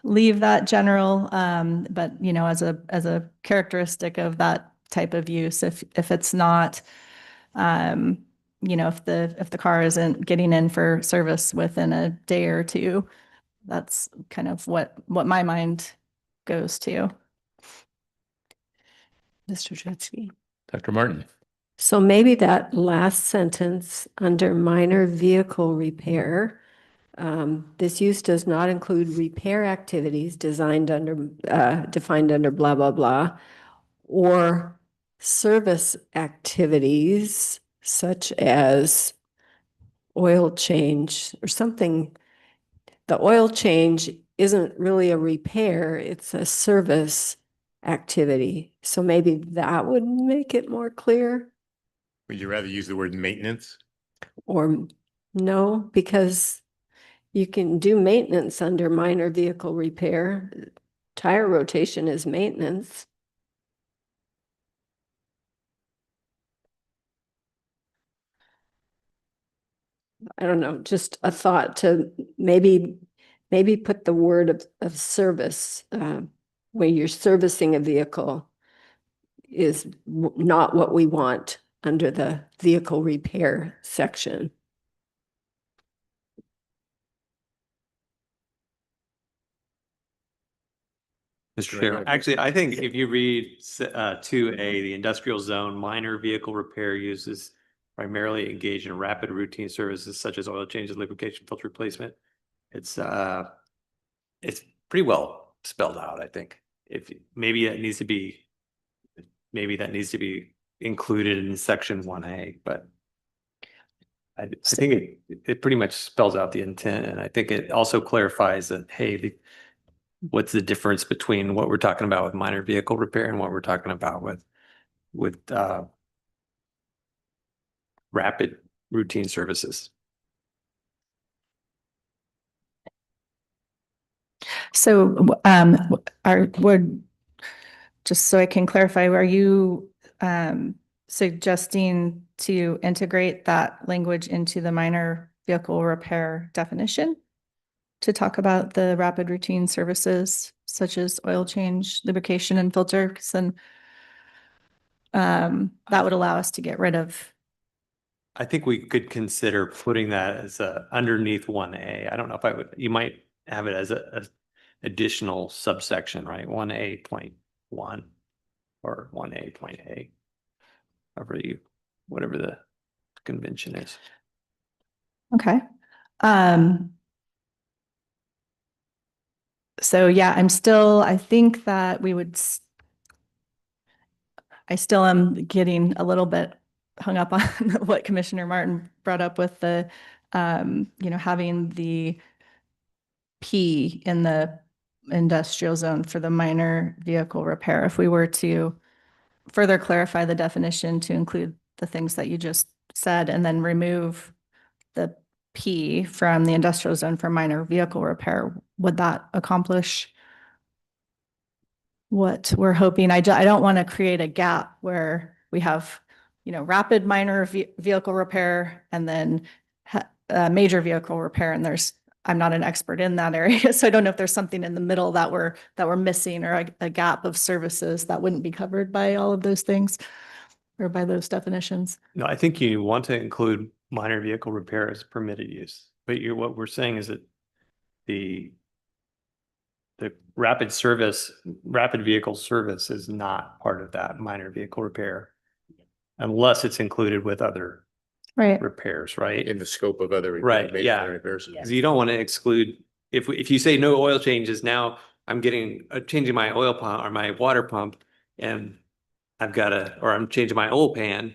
leave that general, but you know, as a characteristic of that type of use, if it's not, you know, if the car isn't getting in for service within a day or two, that's kind of what my mind goes to. Mr. Jetsky. Dr. Martin. So maybe that last sentence under minor vehicle repair, this use does not include repair activities defined under blah, blah, blah, or service activities such as oil change or something. The oil change isn't really a repair, it's a service activity. So maybe that would make it more clear. Would you rather use the word maintenance? Or no, because you can do maintenance under minor vehicle repair. Tire rotation is maintenance. I don't know, just a thought to maybe put the word of service, where you're servicing a vehicle is not what we want under the vehicle repair section. Mr. Chair, actually, I think if you read 2A, the industrial zone, minor vehicle repair uses primarily engage in rapid routine services such as oil changes, lubrication, filter replacement. It's pretty well spelled out, I think. If maybe that needs to be included in section 1A, but I think it pretty much spells out the intent, and I think it also clarifies that, hey, what's the difference between what we're talking about with minor vehicle repair and what we're talking about with rapid routine services. So, just so I can clarify, are you suggesting to integrate that language into the minor vehicle repair definition to talk about the rapid routine services such as oil change, lubrication, and filter? Because then that would allow us to get rid of. I think we could consider putting that as underneath 1A. I don't know if you might have it as a additional subsection, right? 1A.1 or 1A.A. Whatever the convention is. Okay. So yeah, I think that I still am getting a little bit hung up on what Commissioner Martin brought up with the, you know, having the P in the industrial zone for the minor vehicle repair. If we were to further clarify the definition to include the things that you just said and then remove the P from the industrial zone for minor vehicle repair, would that accomplish what we're hoping? I don't want to create a gap where we have, you know, rapid minor vehicle repair and then major vehicle repair. And I'm not an expert in that area, so I don't know if there's something in the middle that we're missing, or a gap of services that wouldn't be covered by all of those things or by those definitions. No, I think you want to include minor vehicle repair as permitted use, but what we're saying is that the rapid vehicle service is not part of that minor vehicle repair unless it's included with other repairs, right? In the scope of other. Right, yeah. Repairs. Because you don't want to exclude, if you say no oil changes, now I'm changing my oil pump or my water pump, and I'm changing my oil pan,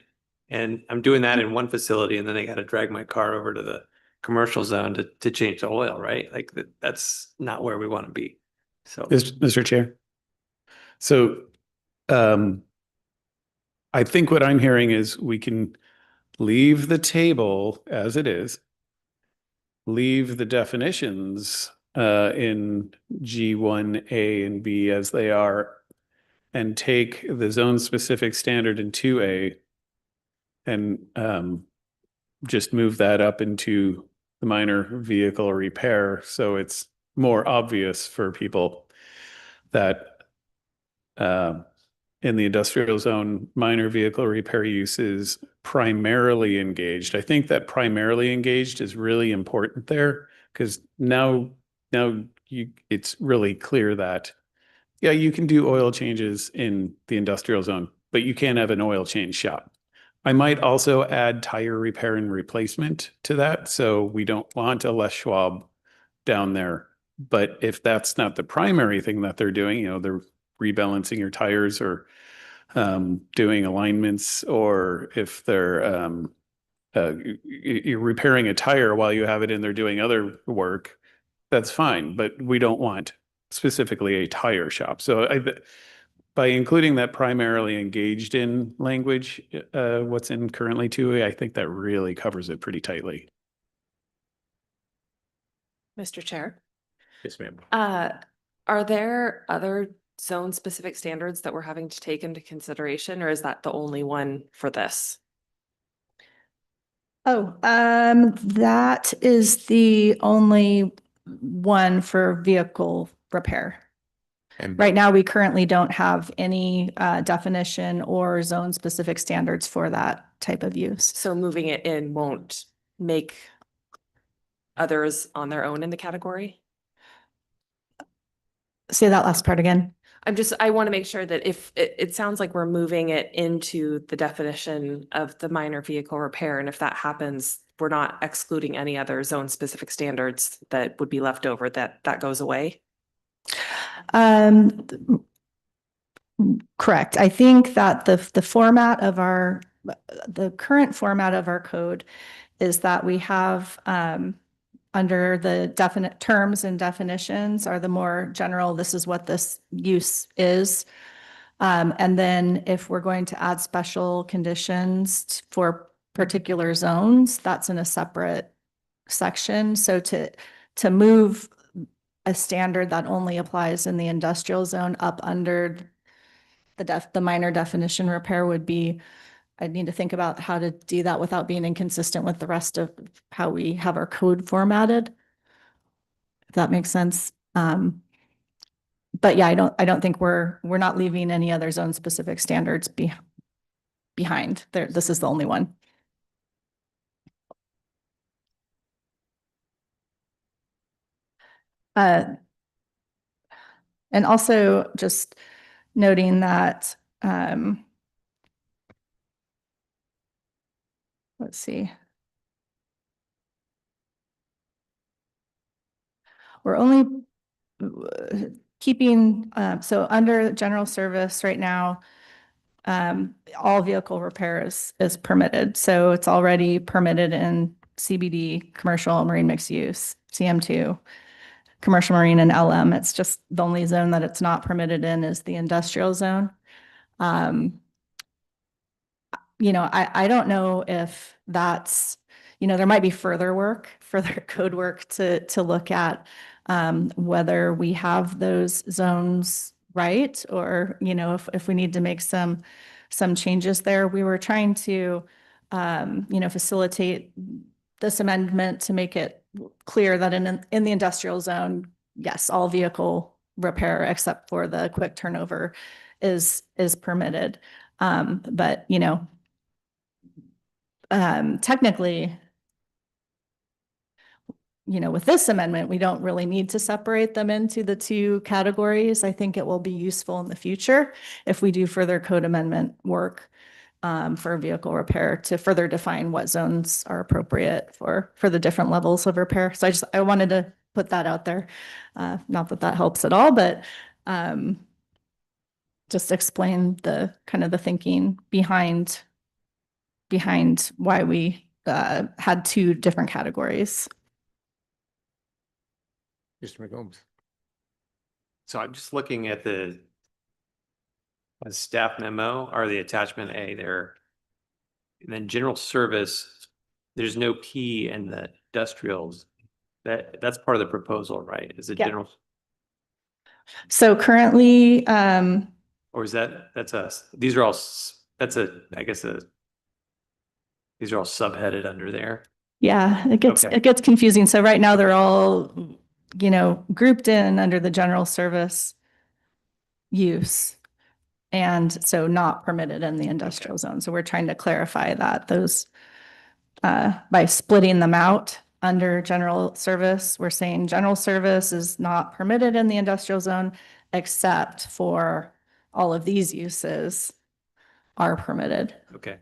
and I'm doing that in one facility, and then I got to drag my car over to the commercial zone to change the oil, right? Like that's not where we want to be. So, Mr. Chair. So, I think what I'm hearing is we can leave the table as it is, leave the definitions in G1A and B as they are, and take the zone-specific standard in 2A and just move that up into the minor vehicle repair, so it's more obvious for people that in the industrial zone, minor vehicle repair use is primarily engaged. I think that primarily engaged is really important there, because now it's really clear that, yeah, you can do oil changes in the industrial zone, but you can't have an oil change shop. I might also add tire repair and replacement to that, so we don't want a Les Schwab down there. But if that's not the primary thing that they're doing, they're rebalancing your tires or doing alignments, or if they're you're repairing a tire while you have it in there doing other work, that's fine. But we don't want specifically a tire shop. So by including that primarily engaged in language, what's in currently 2A, I think that really covers it pretty tightly. Mr. Chair, Yes, ma'am. are there other zone-specific standards that we're having to take into consideration, or is that the only one for this? Oh, that is the only one for vehicle repair. And Right now, we currently don't have any definition or zone-specific standards for that type of use. So moving it in won't make others on their own in the category? Say that last part again. I want to make sure that if it sounds like we're moving it into the definition of the minor vehicle repair, and if that happens, we're not excluding any other zone-specific standards that would be left over, that goes away. Correct. I think that the format of the current format of our code is that we have under the definite terms and definitions are the more general, this is what this use is. And then if we're going to add special conditions for particular zones, that's in a separate section. So to move a standard that only applies in the industrial zone up under the minor definition repair would be, I'd need to think about how to do that without being inconsistent with the rest of how we have our code formatted. If that makes sense. But yeah, I don't think we're not leaving any other zone specific standards behind there. This is the only one. And also just noting that, let's see. We're only keeping, so under general service right now, all vehicle repairs is permitted. So it's already permitted in CBD, commercial marine mixed use, CM2, commercial marine and LM. It's just the only zone that it's not permitted in is the industrial zone. I don't know if that's, there might be further code work to look at whether we have those zones right, or, if we need to make some changes there. We were trying to, facilitate this amendment to make it clear that in the industrial zone, yes, all vehicle repair except for the quick turnover is permitted. But, technically, with this amendment, we don't really need to separate them into the two categories. I think it will be useful in the future if we do further code amendment work for vehicle repair to further define what zones are appropriate for the different levels of repair. So I wanted to put that out there. Not that that helps at all, but just explain the kind of the thinking behind why we had two different categories. Mr. McCombs. So I'm just looking at the a staff memo or the attachment A there. And then general service, there's no P in the industrials. That's part of the proposal, right? Is it Yeah. general, So currently, or is that's us? These are all, that's a, I guess, these are all subheaded under there. yeah, Okay. it gets confusing. So right now they're all, grouped in under the general service use. And so not permitted in the industrial zone. So we're trying to clarify that those, by splitting them out under general service, we're saying general service is not permitted in the industrial zone, except for all of these uses are permitted. Okay.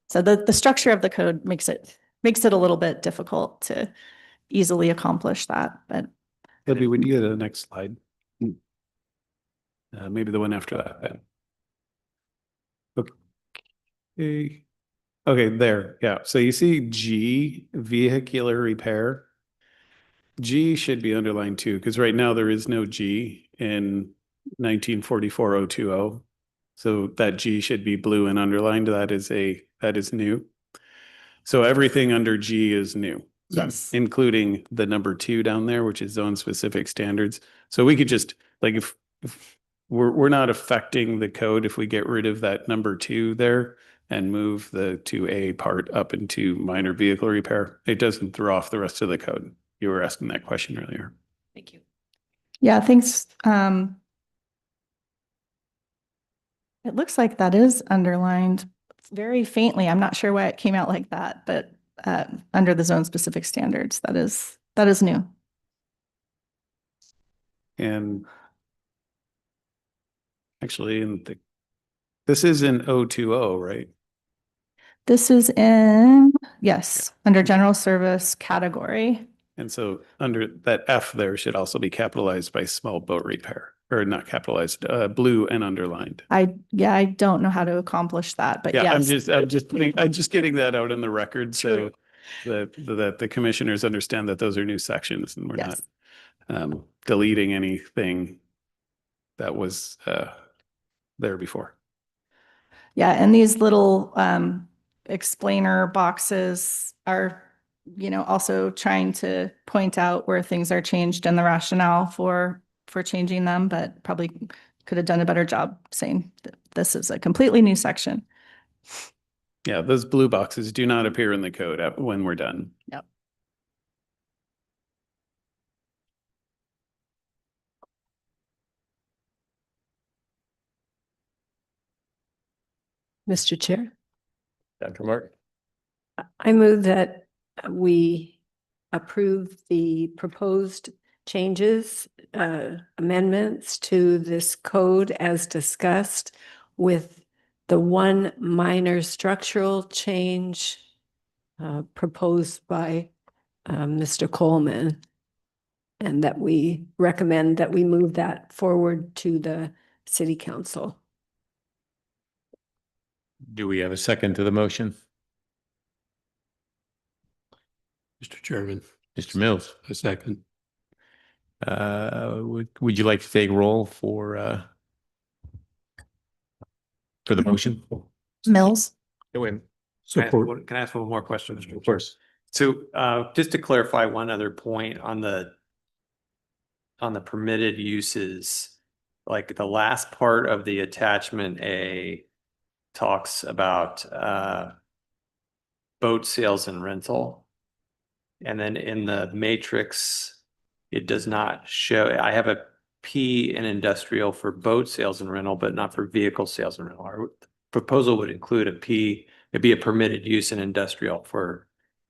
So the structure of the code makes it a little bit difficult to easily accomplish that, but Libby, would you go to the next slide? Maybe the one after that then. Okay. Okay, there, yeah. So you see G, vehicular repair. G should be underlined too, because right now there is no G in 1944-020. So that G should be blue and underlined. That is new. So everything under G is new. yes. Including the number 2 down there, which is zone specific standards. So we could just, like, if we're not affecting the code if we get rid of that number 2 there and move the 2A part up into minor vehicle repair, it doesn't throw off the rest of the code. You were asking that question earlier. Thank you. Yeah, thanks. It looks like that is underlined very faintly. I'm not sure why it came out like that, but under the zone specific standards, that is new. And actually, this is in 020, right? This is in, yes, under general service category. And so under that F there should also be capitalized by small boat repair, or not capitalized, blue and underlined. I don't know how to accomplish that, but Yeah, yes. I'm just getting that out in the record so that the commissioners understand that those are new sections and we're Yes. not deleting anything that was there before. Yeah, and these little explainer boxes are, also trying to point out where things are changed and the rationale for changing them, but probably could have done a better job saying that this is a completely new section. Yeah, those blue boxes do not appear in the code when we're done. Yep. Mr. Chair, Dr. Martin? I move that we approve the proposed changes, amendments to this code as discussed, with the one minor structural change proposed by Mr. Coleman, and that we recommend that we move that forward to the city council. Do we have a second to the motion? Mr. Chairman, Mr. Mills? a second. Would you like to take roll for the motion? Mills, Go in. Support. Can I ask one more question, Mr. Of course. So just to clarify one other point on the permitted uses, like the last part of the attachment A talks about boat sales and rental. And then in the matrix, it does not show, I have a P in industrial for boat sales and rental, but not for vehicle sales and rental. Our proposal would include a P, it'd be a permitted use in industrial for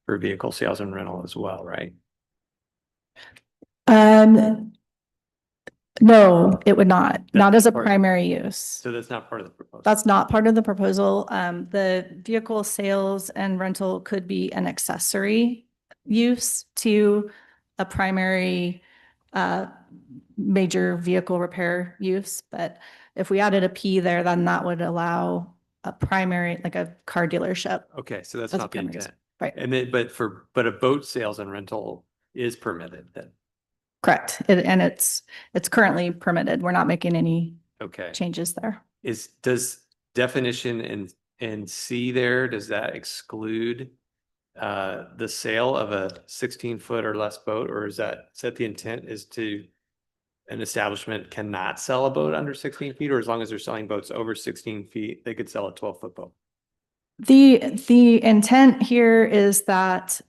vehicle sales and rental as well, right? No, it would not as a part- primary use. So that's not part of the proposal. That's not part of the proposal. The vehicle sales and rental could be an accessory use to a primary major vehicle repair use. But if we added a P there, then that would allow a primary, like a car dealership. Okay, so that's That's not the primary use. intent. Right. And then, but a boat sales and rental is permitted then. Correct. And it's currently permitted. We're not making any Okay. changes there. does definition in C there, does that exclude the sale of a 16-foot or less boat, or is that the intent is to an establishment cannot sell a boat under 16 feet, or as long as they're selling boats over 16 feet, they could sell a 12-foot boat? The intent here is that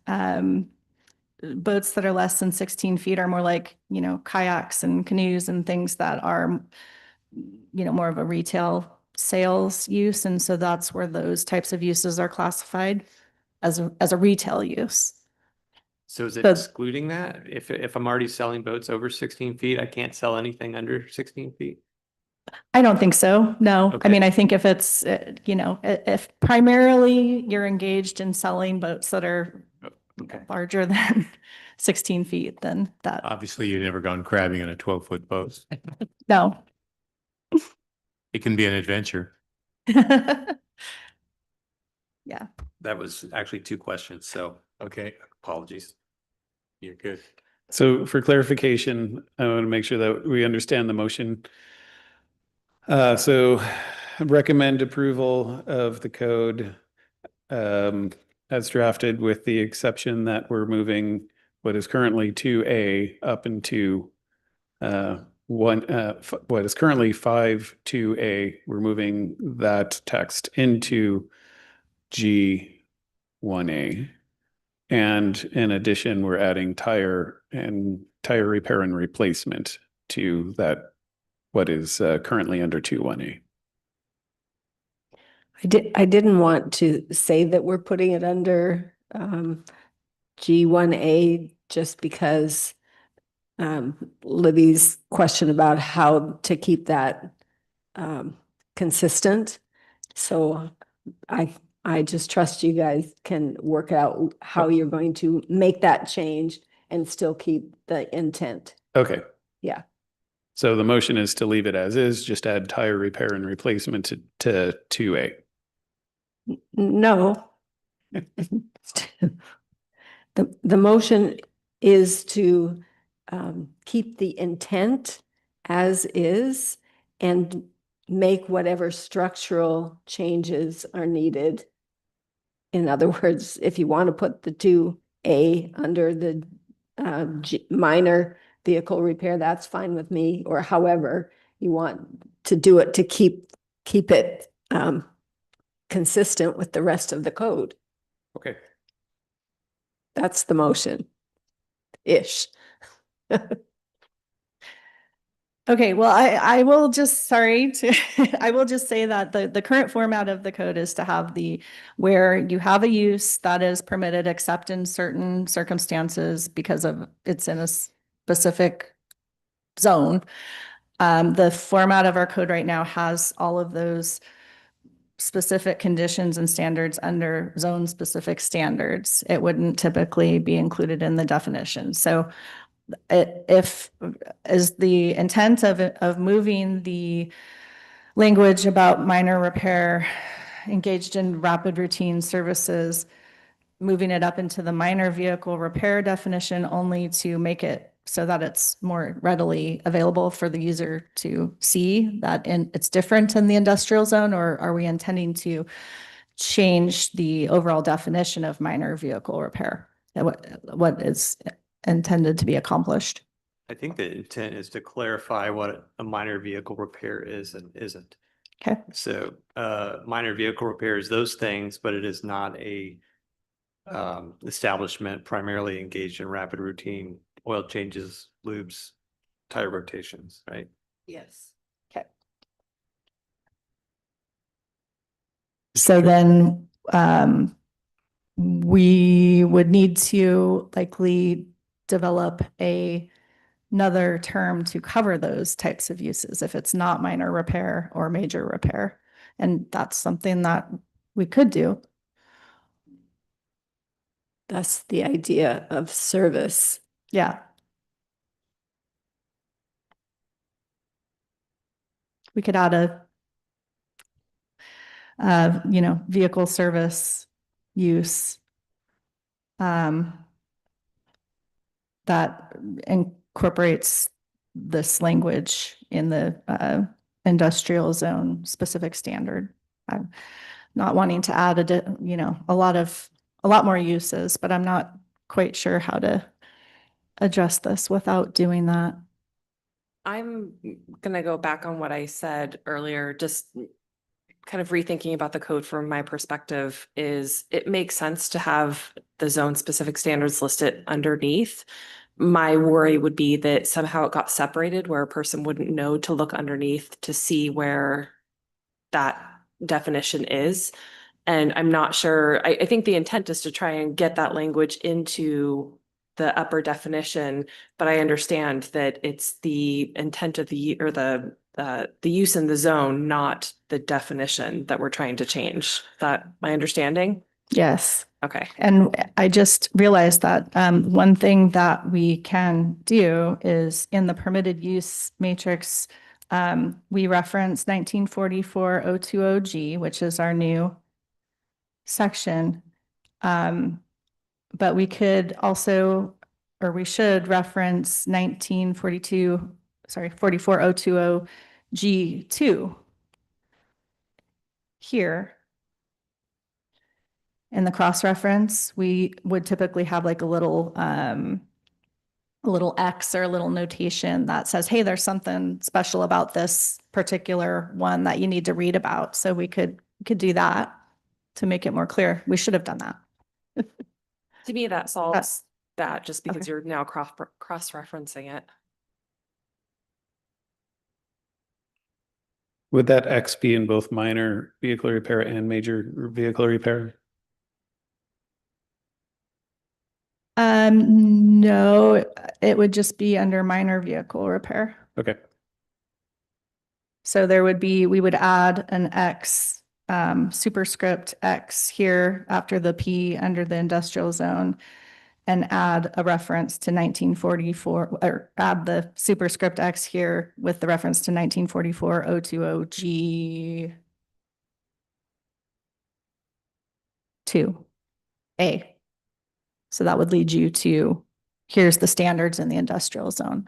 boats that are less than 16 feet are more like, kayaks and canoes and things that are, more of a retail sales use. And so that's where those types of uses are classified as a retail use. So is it So- excluding that? If I'm already selling boats over 16 feet, I can't sell anything under 16 feet? I don't think so. No. I Okay. mean, I think if it's, if primarily you're engaged in selling boats that are Okay. larger than 16 feet, then that, Obviously, you've never gone crabbing on a 12-foot boat. no. It can be an adventure. Yeah. That was actually two questions, so Okay, apologies. you're good. So for clarification, I want to make sure that we understand the motion. So recommend approval of the code as drafted, with the exception that we're moving what is currently 2A up into what is currently 5(2)A. We're moving that text into G1A. And in addition, we're adding tire repair and replacement to that, what is currently under 2(1)A. I didn't want to say that we're putting it under G1A just because Libby's question about how to keep that consistent. So I just trust you guys can work out how you're going to make that change and still keep the intent. Okay. Yeah. So the motion is to leave it as is, just add tire repair and replacement to 2A. No. The motion is to keep the intent as is and make whatever structural changes are needed. In other words, if you want to put the 2A under the minor vehicle repair, that's fine with me, or however you want to do it to keep it consistent with the rest of the code. Okay. That's the motion-ish. Okay, well, I will just, I will just say that the current format of the code is to have where you have a use that is permitted except in certain circumstances because of it's in a specific zone. The format of our code right now has all of those specific conditions and standards under zone-specific standards. It wouldn't typically be included in the definition. So if is the intent of moving the language about minor repair engaged in rapid routine services, moving it up into the minor vehicle repair definition only to make it so that it's more readily available for the user to see that it's different in the industrial zone, or are we intending to change the overall definition of minor vehicle repair? What is intended to be accomplished? I think the intent is to clarify what a minor vehicle repair is and isn't. Okay. So minor vehicle repair is those things, but it is not a establishment primarily engaged in rapid routine oil changes, lubes, tire rotations, right? Yes. Okay. So then we would need to likely develop another term to cover those types of uses if it's not minor repair or major repair. And that's something that we could do. That's the idea of service. Yeah. We could add vehicle service use that incorporates this language in the industrial zone specific standard. I'm not wanting to add a lot more uses, but I'm not quite sure how to adjust this without doing that. I'm gonna go back on what I said earlier, just kind of rethinking about the code from my perspective is it makes sense to have the zone specific standards listed underneath. My worry would be that somehow it got separated where a person wouldn't know to look underneath to see where that definition is. And I'm not sure, I think the intent is to try and get that language into the upper definition, but I understand that it's the intent of the use in the zone, not the definition that we're trying to change. Is that my understanding? Yes. Okay. And I just realized that one thing that we can do is in the permitted use matrix, we reference 1944 020G, which is our new section. But we could also, or we should reference 44020G2 here. In the cross-reference, we would typically have like a little X or a little notation that says, hey, there's something special about this particular one that you need to read about. So we could do that to make it more clear. We should have done that. To me, that solves that just because Okay. you're now cross-referencing it. Would that X be in both minor vehicle repair and major vehicle repair? No, it would just be under minor vehicle repair. Okay. So we would add an X, superscript X here after the P under the industrial zone and add a reference to 1944, or add the superscript X here with the reference to 1944 020G2A. So that would lead you to, here's the standards in the industrial zone.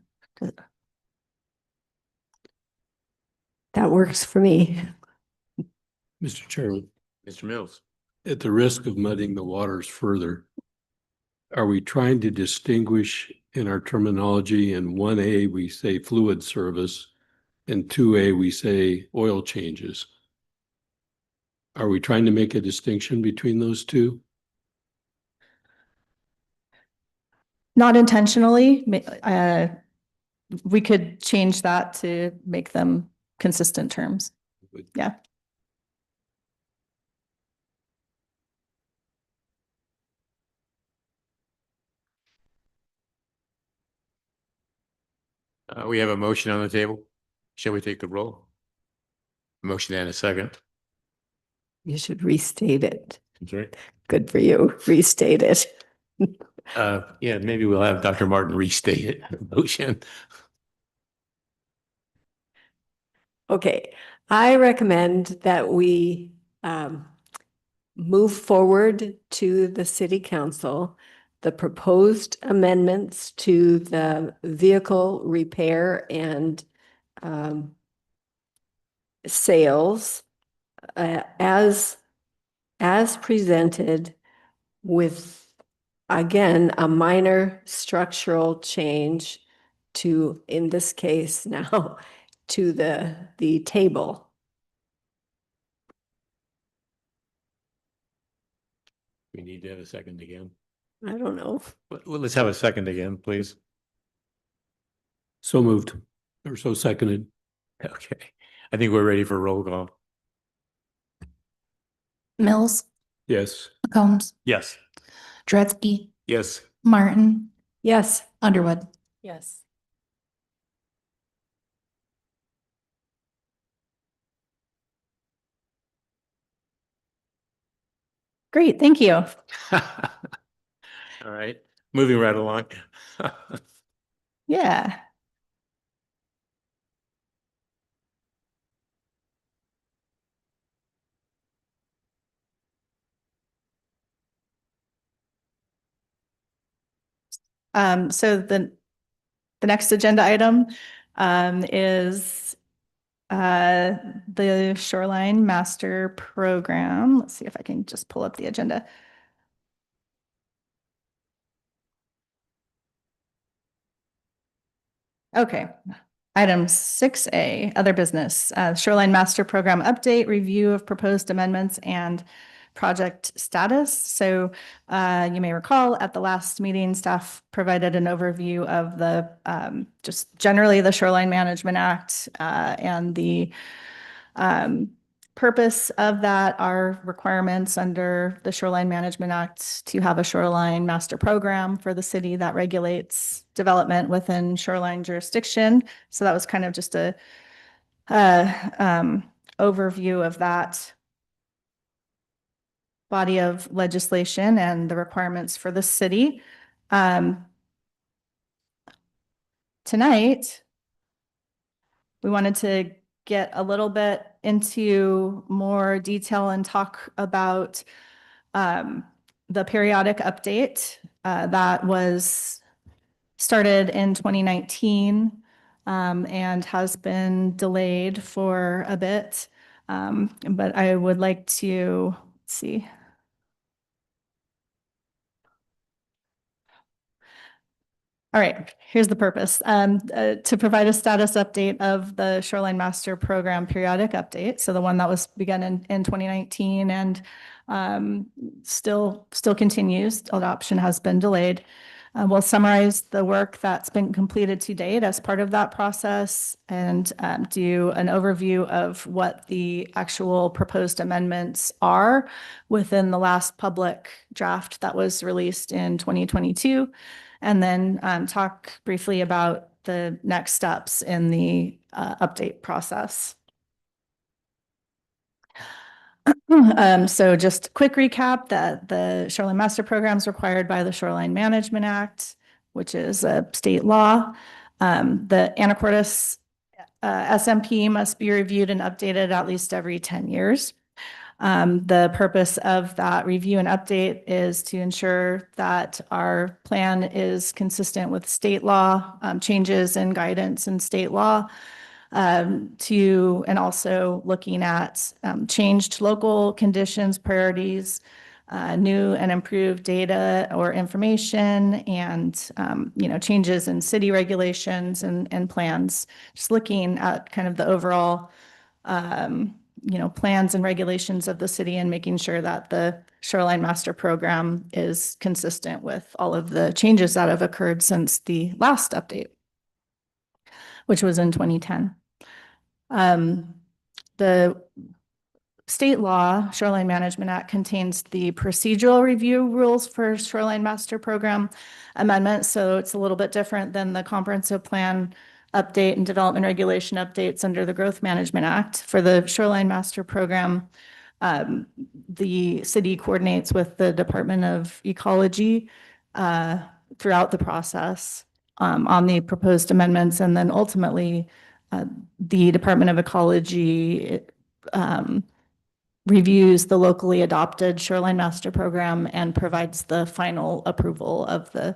That works for me. Mr. Chairman, Mr. Mills. at the risk of muddying the waters further, are we trying to distinguish in our terminology? In 1A, we say fluid service, and 2A, we say oil changes. Are we trying to make a distinction between those two? Not intentionally. We could change that to make them consistent terms. Yeah. We have a motion on the table. Shall we take the roll? Motion and a second. You should restate it. I'm sorry. Good for you. Restate it. Yeah, maybe we'll have Dr. Martin restate it. Motion. Okay, I recommend that we move forward to the city council the proposed amendments to the vehicle repair and sales as presented, with, again, a minor structural change to, in this case now, to the table. We need to have a second again. I don't know. Well, let's have a second again, please. So moved, or so seconded. Okay. I think we're ready for roll call. Mills, Yes. McCombs, Yes. Dretsky, Yes. Martin, Yes. Underwood. Yes. Great, thank you. All right, moving right along. Yeah. So the next agenda item is The Shoreline Master Program. Let's see if I can just pull up the agenda. Okay. Item 6A, other business, Shoreline Master Program update, review of proposed amendments and project status. So you may recall at the last meeting, staff provided an overview of the just generally the Shoreline Management Act and the purpose of that are requirements under the Shoreline Management Act to have a shoreline master program for the city that regulates development within shoreline jurisdiction. So that was kind of just a overview of that body of legislation and the requirements for the city. Tonight, we wanted to get a little bit into more detail and talk about the periodic update that was started in 2019 and has been delayed for a bit. But I would like to, let's see. All right, here's the purpose. To provide a status update of the Shoreline Master Program periodic update. So the one that was begun in 2019 and still continues. Adoption has been delayed. We'll summarize the work that's been completed to date as part of that process and do an overview of what the actual proposed amendments are within the last public draft that was released in 2022. And then talk briefly about the next steps in the update process. So just quick recap that the Shoreline Master Program is required by the Shoreline Management Act, which is a state law. The Anacortes SMP must be reviewed and updated at least every 10 years. The purpose of that review and update is to ensure that our plan is consistent with state law, changes in guidance in state law, and also looking at changed local conditions, priorities, new and improved data or information, and changes in city regulations and plans. Just looking at kind of the overall plans and regulations of the city and making sure that the Shoreline Master Program is consistent with all of the changes that have occurred since the last update, which was in 2010. The state law, Shoreline Management Act, contains the procedural review rules for Shoreline Master Program amendments. So it's a little bit different than the comprehensive plan update and development regulation updates under the Growth Management Act. For the Shoreline Master Program, the city coordinates with the Department of Ecology throughout the process on the proposed amendments, and then ultimately the Department of Ecology reviews the locally adopted Shoreline Master Program and provides the final approval of the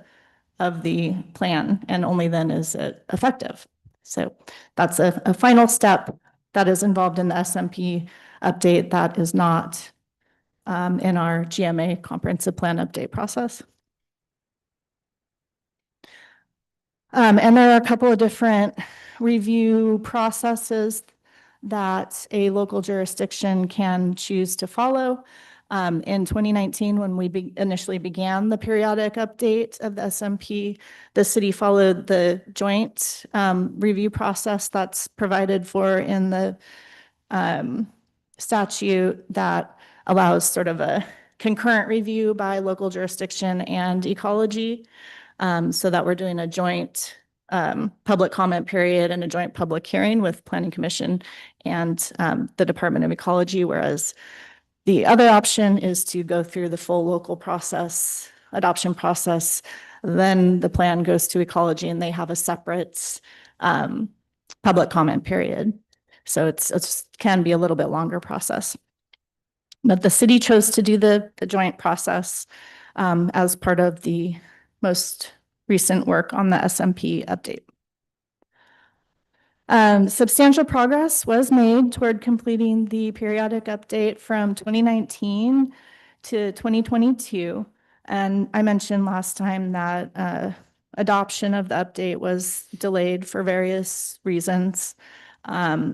plan, and only then is it effective. So that's a final step that is involved in the SMP update that is not in our GMA comprehensive plan update process. And there are a couple of different review processes that a local jurisdiction can choose to follow. In 2019, when we initially began the periodic update of the SMP, the city followed the joint review process that's provided for in the statute that allows sort of a concurrent review by local jurisdiction and ecology, so that we're doing a joint public comment period and a joint public hearing with Planning Commission and the Department of Ecology, whereas the other option is to go through the full local process, adoption process. Then the plan goes to ecology and they have a separate public comment period. So it's can be a little bit longer process. But the city chose to do the joint process as part of the most recent work on the SMP update. Substantial progress was made toward completing the periodic update from 2019 to 2022. And I mentioned last time that adoption of the update was delayed for various reasons,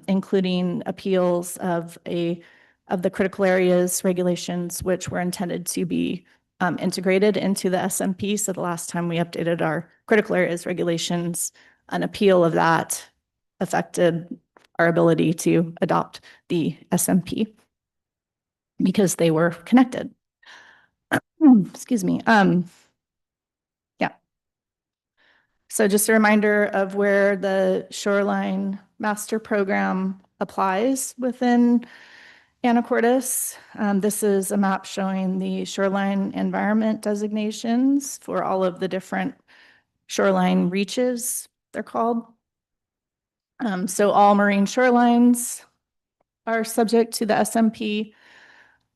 including appeals of the critical areas regulations, which were intended to be integrated into the SMP. So the last time we updated our critical areas regulations, an appeal of that affected our ability to adopt the SMP because they were connected. Excuse me. Yeah. So just a reminder of where the shoreline master program applies within Anacortes. This is a map showing the shoreline environment designations for all of the different shoreline reaches, they're called. So all marine shorelines are subject to the SMP,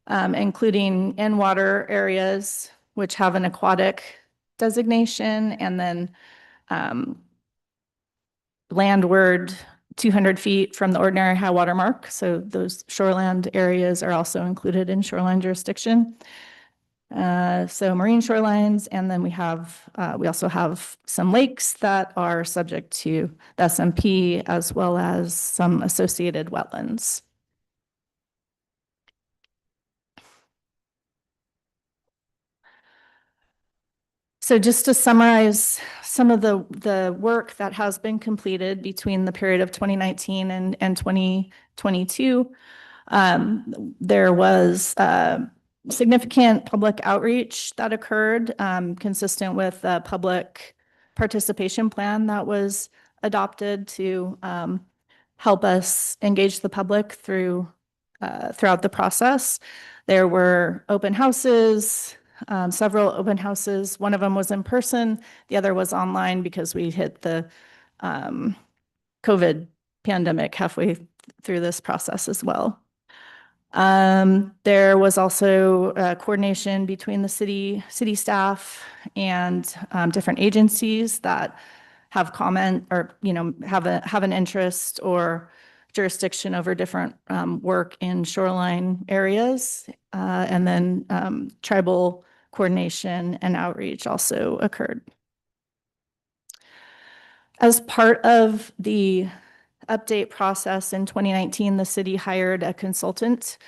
including in-water areas, which have an aquatic designation, and then landward 200 feet from the ordinary high water mark. So those shoreland areas are also included in shoreline jurisdiction. So marine shorelines, and then we also have some lakes that are subject to the SMP, as well as some associated wetlands. So just to summarize some of the work that has been completed between the period of 2019 and 2022, there was significant public outreach that occurred, consistent with the public participation plan that was adopted to help us engage the public throughout the process. There were open houses, several open houses. One of them was in person. The other was online because we hit the COVID pandemic halfway through this process as well. There was also coordination between the city staff and different agencies that have comment or have an interest or jurisdiction over different work in shoreline areas, and then tribal coordination and outreach also occurred. As part of the update process in 2019, the city hired a consultant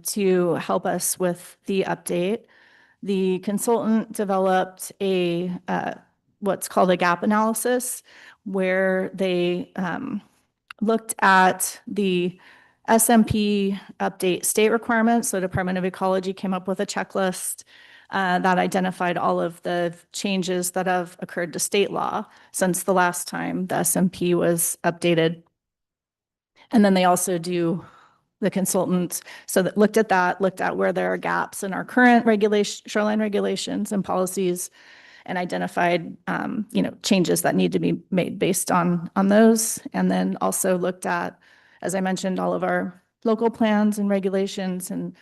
to help us with the update. The consultant developed what's called a gap analysis, where they looked at the SMP update state requirements. So Department of Ecology came up with a checklist that identified all of the changes that have occurred to state law since the last time the SMP was updated. And then they also the consultants, so that looked at where there are gaps in our current shoreline regulations and policies, and identified changes that need to be made based on those. And then also looked at, as I mentioned, all of our local plans and regulations and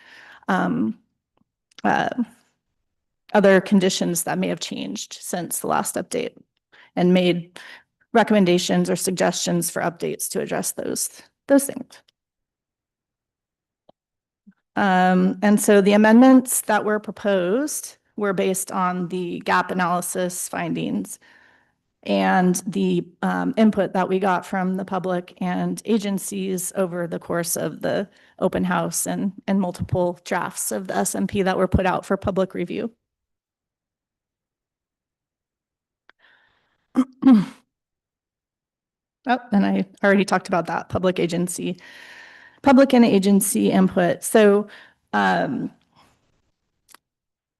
other conditions that may have changed since the last update, and made recommendations or suggestions for updates to address those things. And so the amendments that were proposed were based on the gap analysis findings and the input that we got from the public and agencies over the course of the open house and multiple drafts of the SMP that were put out for public review. Oh, and I already talked about that, public and agency input. So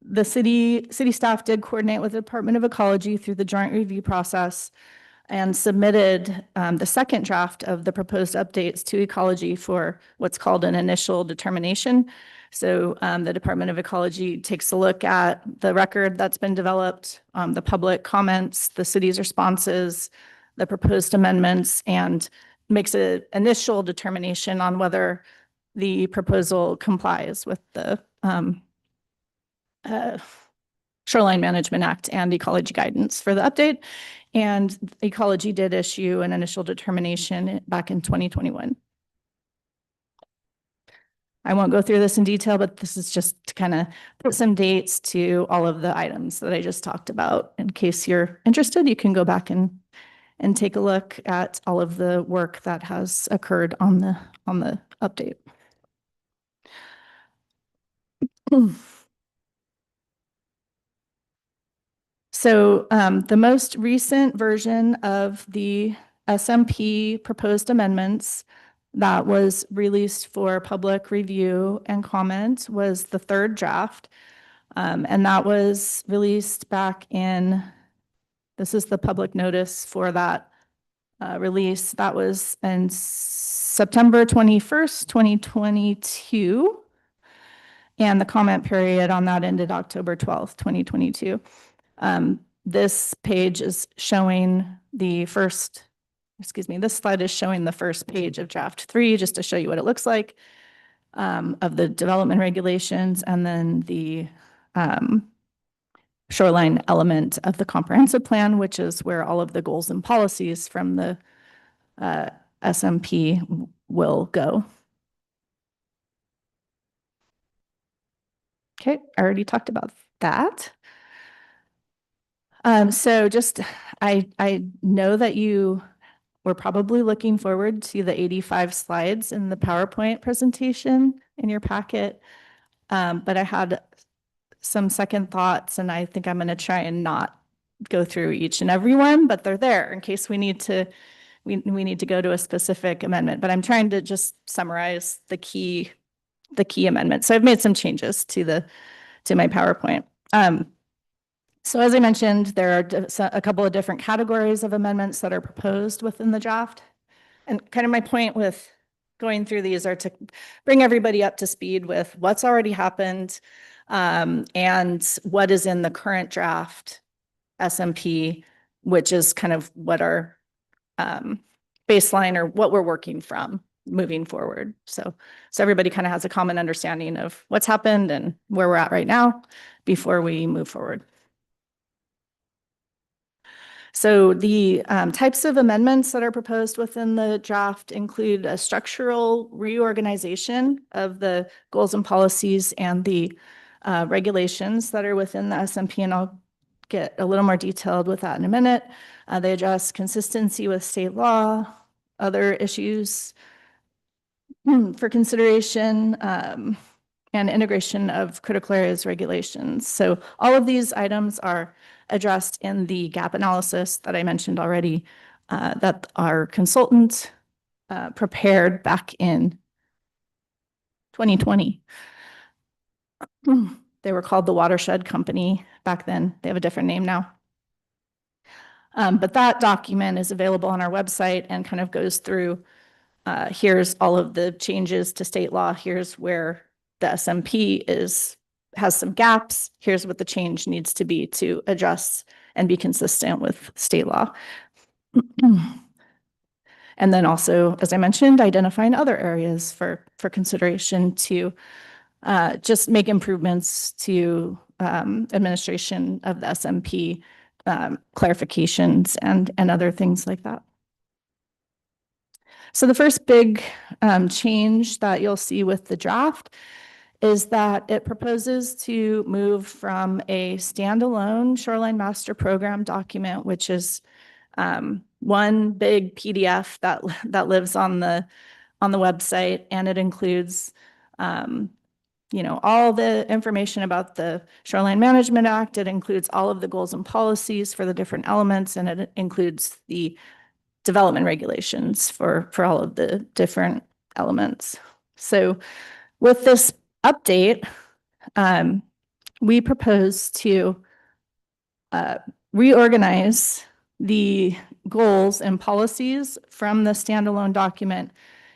the city staff did coordinate with the Department of Ecology through the joint review process and submitted the second draft of the proposed updates to Ecology for what's called an initial determination. So the Department of Ecology takes a look at the record that's been developed, the public comments, the city's responses, the proposed amendments, and makes an initial determination on whether the proposal complies with the Shoreline Management Act and Ecology Guidance for the update. And Ecology did issue an initial determination back in 2021. I won't go through this in detail, but this is just to kind of put some dates to all of the items that I just talked about. In case you're interested, you can go back and take a look at all of the work that has occurred on the update. So the most recent version of the SMP proposed amendments that was released for public review and comment was the third draft. And that was released back in, this is the public notice for that release. That was in September 21st, 2022. And the comment period on that ended October 12th, 2022. This page is showing the first, this slide is showing the first page of draft 3, just to show you what it looks like, of the development regulations, and then the shoreline element of the comprehensive plan, which is where all of the goals and policies from the SMP will go. Okay, I already talked about that. So just, I know that you were probably looking forward to the 85 slides in the PowerPoint presentation in your packet. But I had some second thoughts, and I think I'm going to try and not go through each and every one, but they're there in case we need to, we need to go to a specific amendment. But I'm trying to just summarize the key amendments. So I've made some changes to my PowerPoint. So as I mentioned, there are a couple of different categories of amendments that are proposed within the draft. And kind of my point with going through these are to bring everybody up to speed with what's already happened and what is in the current draft SMP, which is kind of what our baseline or what we're working from moving forward. So everybody kind of has a common understanding of what's happened and where we're at right now before we move forward. So the types of amendments that are proposed within the draft include a structural reorganization of the goals and policies and the regulations that are within the SMP, and I'll get a little more detailed with that in a minute. They address consistency with state law, other issues for consideration, and integration of critical areas regulations. So all of these items are addressed in the gap analysis that I mentioned already, that our consultant prepared back in 2020. They were called the Watershed Company back then. They have a different name now. But that document is available on our website and kind of goes through, here's all of the changes to state law. Here's where the SMP has some gaps. Here's what the change needs to be to adjust and be consistent with state law. And then also, as I mentioned, identifying other areas for consideration to just make improvements to administration of the SMP, clarifications and other things like that. So the first big change that you'll see with the draft is that it proposes to move from a standalone shoreline master program document, which is one big PDF that lives on the website, and it includes all the information about the Shoreline Management Act. It includes all of the goals and policies for the different elements, and it includes the development regulations for all of the different elements. So with this update, we propose to reorganize the goals and policies from the standalone document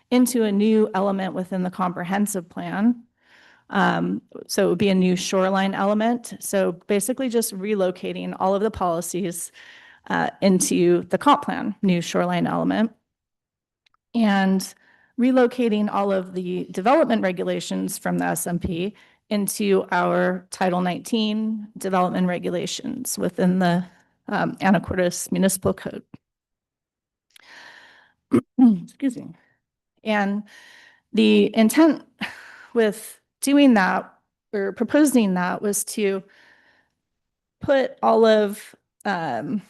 into a new element within the comprehensive plan. So it would be a new shoreline element. So basically just relocating all of the policies into the comp plan, new shoreline element, and relocating all of the development regulations from the SMP into our Title 19 development regulations within the Anacortes Municipal Code. Excuse me. And the intent with doing that or proposing that was to put all of the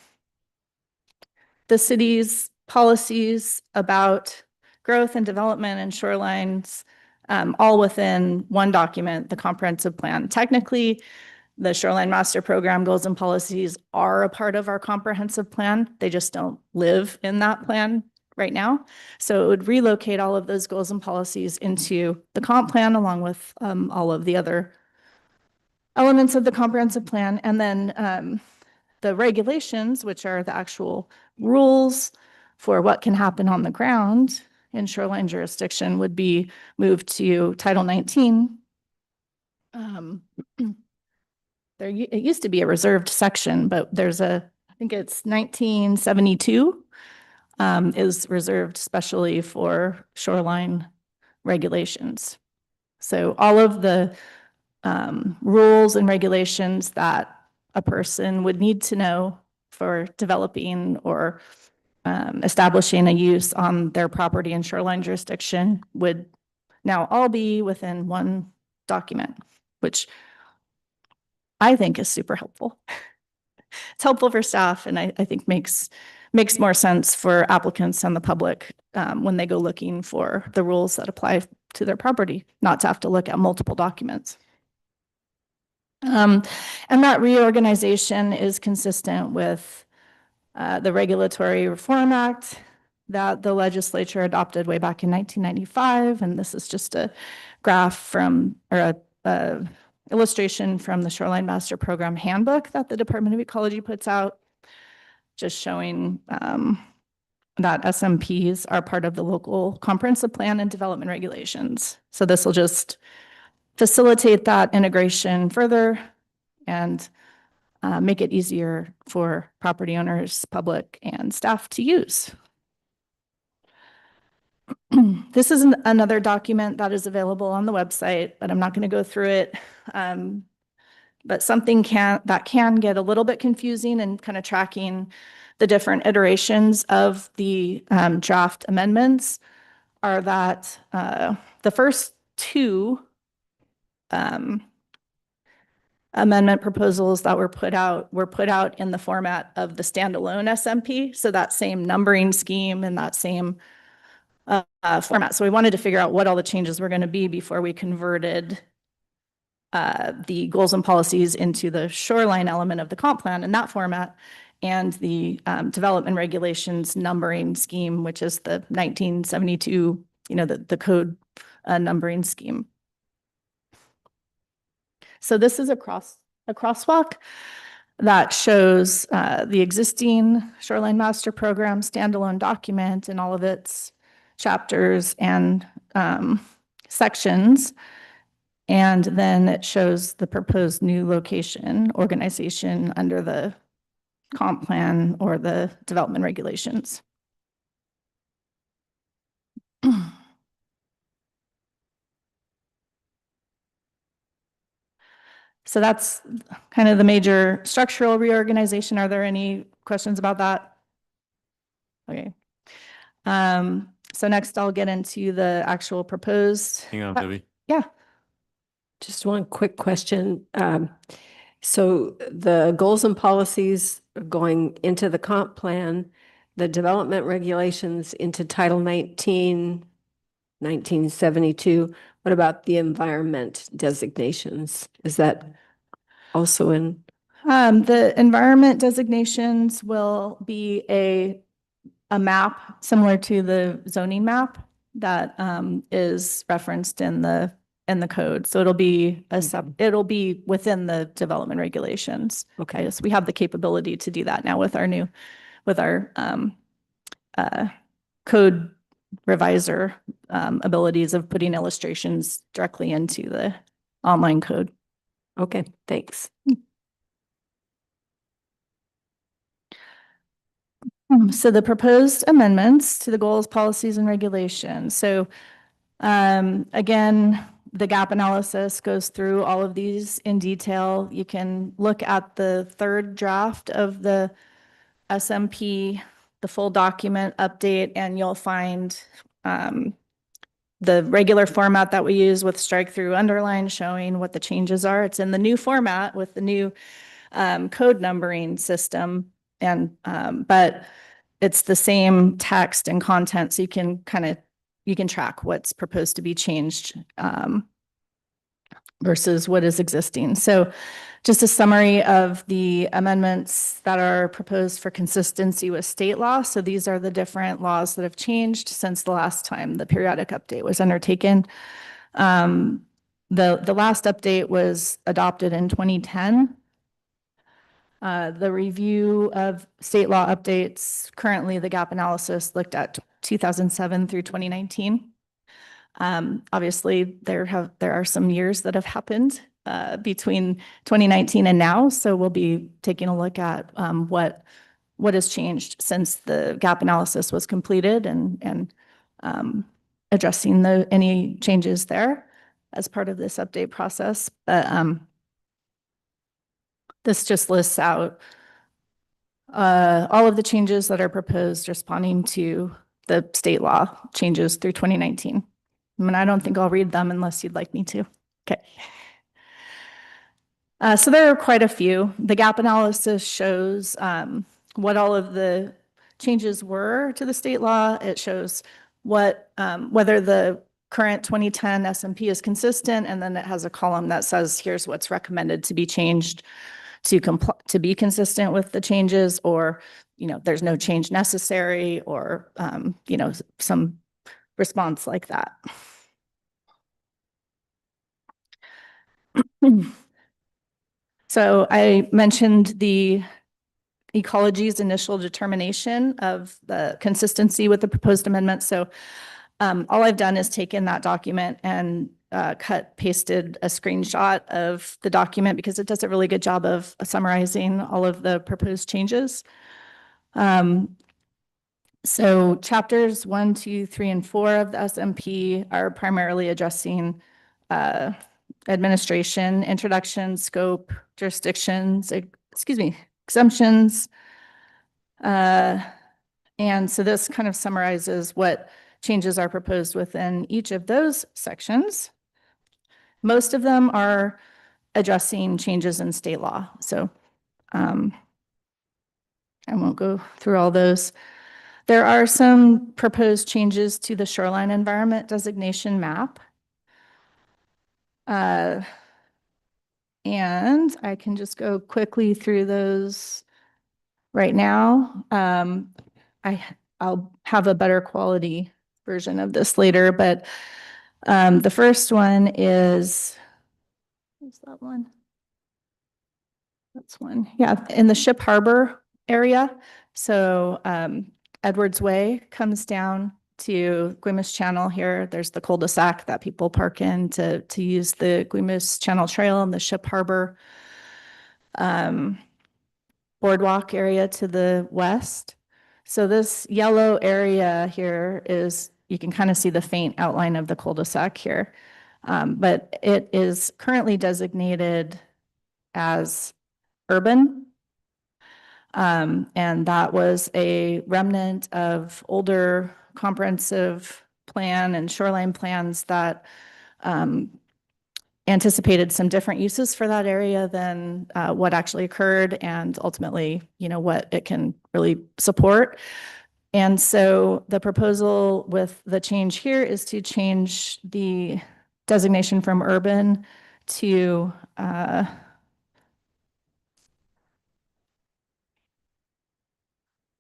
city's policies about growth and development and shorelines all within one document, the comprehensive plan. Technically, the Shoreline Master Program goals and policies are a part of our comprehensive plan. They just don't live in that plan right now. So it would relocate all of those goals and policies into the comp plan along with all of the other elements of the comprehensive plan. And then the regulations, which are the actual rules for what can happen on the ground in shoreline jurisdiction, would be moved to Title 19. It used to be a reserved section, but there's I think it's 1972 is reserved specially for shoreline regulations. So all of the rules and regulations that a person would need to know for developing or establishing a use on their property in shoreline jurisdiction would now all be within one document, which I think is super helpful. It's helpful for staff and I think makes more sense for applicants and the public when they go looking for the rules that apply to their property, not to have to look at multiple documents. And that reorganization is consistent with the Regulatory Reform Act that the legislature adopted way back in 1995. And this is just a graph from, or a illustration from the Shoreline Master Program Handbook that the Department of Ecology puts out, just showing that SMPs are part of the local comprehensive plan and development regulations. So this will just facilitate that integration further and make it easier for property owners, public, and staff to use. This is another document that is available on the website, but I'm not going to go through it. But something that can get a little bit confusing and kind of tracking the different iterations of the draft amendments are that the first two amendment proposals that were put out in the format of the standalone SMP. So that same numbering scheme and that same format. So we wanted to figure out what all the changes were going to be before we converted the goals and policies into the shoreline element of the comp plan in that format and the development regulations numbering scheme, which is the 1972, the code numbering scheme. So this is a crosswalk that shows the existing Shoreline Master Program standalone document and all of its chapters and sections. And then it shows the proposed new location organization under the comp plan or the development regulations. So that's kind of the major structural reorganization. Are there any questions about that? Okay. So next I'll get into the actual proposed. Hang on, Debbie. Yeah. Just one quick question. So the goals and policies are going into the comp plan, the development regulations into Title 19, 1972. What about the environment designations? Is that also in? The environment designations will be a map similar to the zoning map that is referenced in the code. So it'll be it'll be within the development regulations. Okay. So we have the capability to do that now with our code revisor abilities of putting illustrations directly into the online code. Okay, thanks. So the proposed amendments to the goals, policies, and regulations. So again, The gap analysis goes through all of these in detail. You can look at the third draft of the SMP, the full document update, and you'll find the regular format that we use with strike through underline showing what the changes are. It's in the new format with the new code numbering system, and but it's the same text and content, so you can track what's proposed to be changed versus what is existing. So just a summary of the amendments that are proposed for consistency with state law. So these are the different laws that have changed since the last time the periodic update was undertaken. The last update was adopted in 2010. The review of state law updates, currently the gap analysis looked at 2007 through 2019. Obviously, there are some years that have happened between 2019 and now, so we'll be taking a look at what has changed since the gap analysis was completed and addressing any changes there as part of this update process. But this just lists out all of the changes that are proposed responding to the state law changes through 2019. I mean, I don't think I'll read them unless you'd like me to. Okay. So there are quite a few. The gap analysis shows what all of the changes were to the state law. It shows what whether the current 2010 SMP is consistent, and then it has a column that says here's what's recommended to be changed to be consistent with the changes, or there's no change necessary, or some response like that. So I mentioned the ecology's initial determination of the consistency with the proposed amendment. So all I've done is taken that document and pasted a screenshot of the document because it does a really good job of summarizing all of the proposed changes. So chapters 1, 2, 3, and 4 of the SMP are primarily addressing administration, introduction, scope, jurisdictions, exemptions. And so this kind of summarizes what changes are proposed within each of those sections. Most of them are addressing changes in state law. So I won't go through all those. There are some proposed changes to the shoreline environment designation map. And I can just go quickly through those right now. I'll have a better quality version of this later, but the first one is that one? That's one. Yeah, in the Ship Harbor area. So Edwards Way comes down to Guimas Channel here. There's the cul-de-sac that people park in to use the Guimas Channel Trail and the Ship Harbor boardwalk area to the west. So this yellow area here is, you can kind of see the faint outline of the cul-de-sac here. But it is currently designated as urban. And that was a remnant of older comprehensive plan and shoreline plans that anticipated some different uses for that area than what actually occurred, and ultimately, what it can really support. And so the proposal with the change here is to change the designation from urban to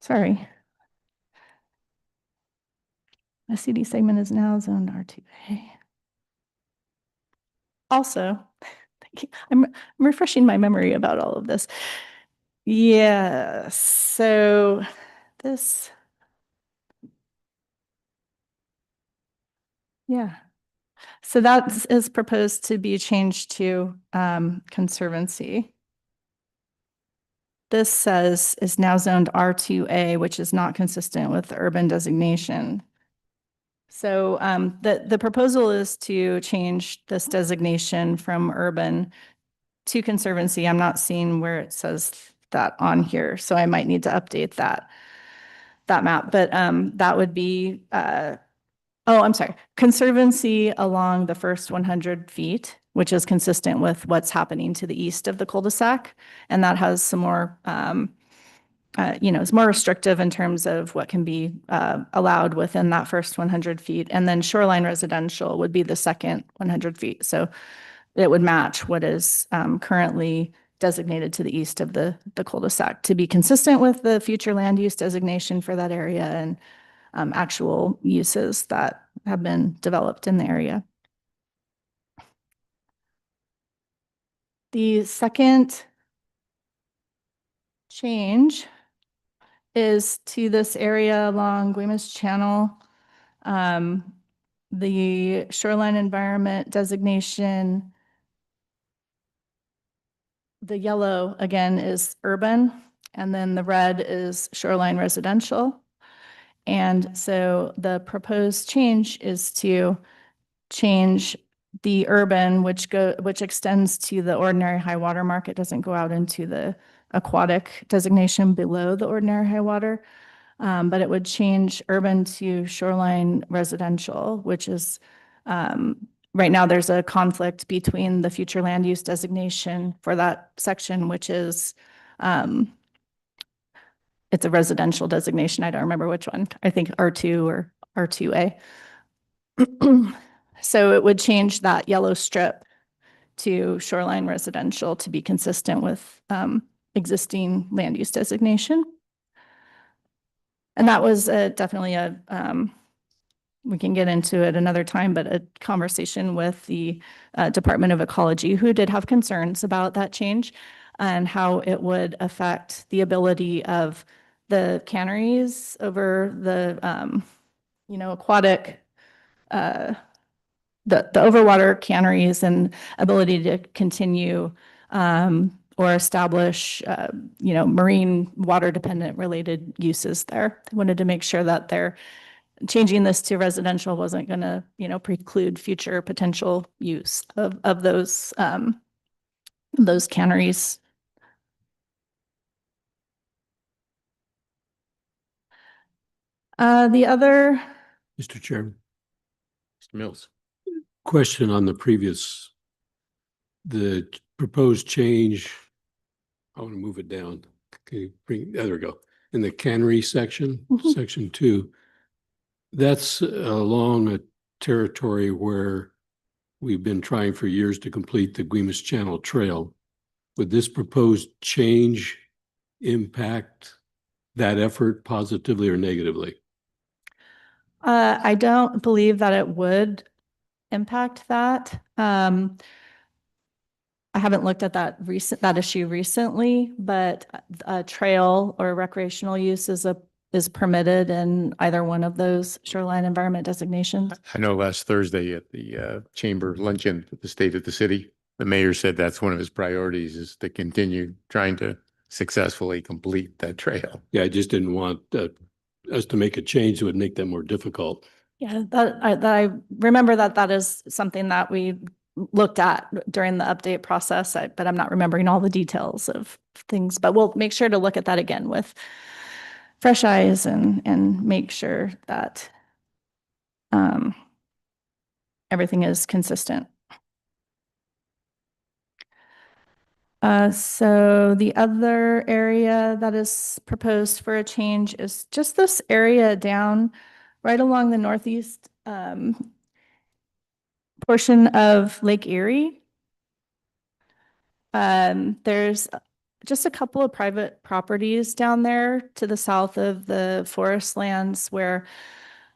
sorry. The CD segment is now zoned R2A. Also, thank you. I'm refreshing my memory about all of this. Yeah, so this, yeah. So that is proposed to be changed to conservancy. This says is now zoned R2A, which is not consistent with the urban designation. So the proposal is to change this designation from urban to conservancy. I'm not seeing where it says that on here, so I might need to update that map. But that would be I'm sorry, conservancy along the first 100 feet, which is consistent with what's happening to the east of the cul-de-sac, and that has some more it's more restrictive in terms of what can be allowed within that first 100 feet. And then shoreline residential would be the second 100 feet. So it would match what is currently designated to the east of the cul-de-sac to be consistent with the future land use designation for that area and actual uses that have been developed in the area. The second change is to this area along Guaymas Channel. The shoreline environment designation, the yellow again is urban, and then the red is shoreline residential. And so the proposed change is to change the urban, which extends to the ordinary high water mark. It doesn't go out into the aquatic designation below the ordinary high water. But it would change urban to shoreline residential, which is right now there's a conflict between the future land use designation for that section, which is it's a residential designation. I don't remember which one. I think R2 or R2A. So it would change that yellow strip to shoreline residential to be consistent with existing land use designation. And that was definitely we can get into it another time, but a conversation with the Department of Ecology, who did have concerns about that change and how it would affect the ability of the canneries over the, aquatic, the overwater canneries and ability to continue or establish, marine water dependent related uses there. I wanted to make sure that they're changing this to residential wasn't going to, preclude future potential use of those canneries. The other Mr. Chairman, Mr. Mills. question on the proposed change. I want to move it down. Okay, there we go. In the cannery section, section 2, that's along a territory where we've been trying for years to complete the Guaymas Channel Trail. Would this proposed change impact that effort positively or negatively? I don't believe that it would impact that. I haven't looked at that issue recently, but a trail or recreational use is permitted in either one of those shoreline environment designations. I know last Thursday at the chamber luncheon at the state of the city, the mayor said that's one of his priorities is to continue trying to successfully complete that trail. Yeah, I just didn't want us to make a change that would make that more difficult. Yeah, I remember that is something that we looked at during the update process, but I'm not remembering all the details of things. But we'll make sure to look at that again with fresh eyes and make sure that everything is consistent. So the other area that is proposed for a change is just this area down right along the northeast portion of Lake Erie. There's just a couple of private properties down there to the south of the forest lands where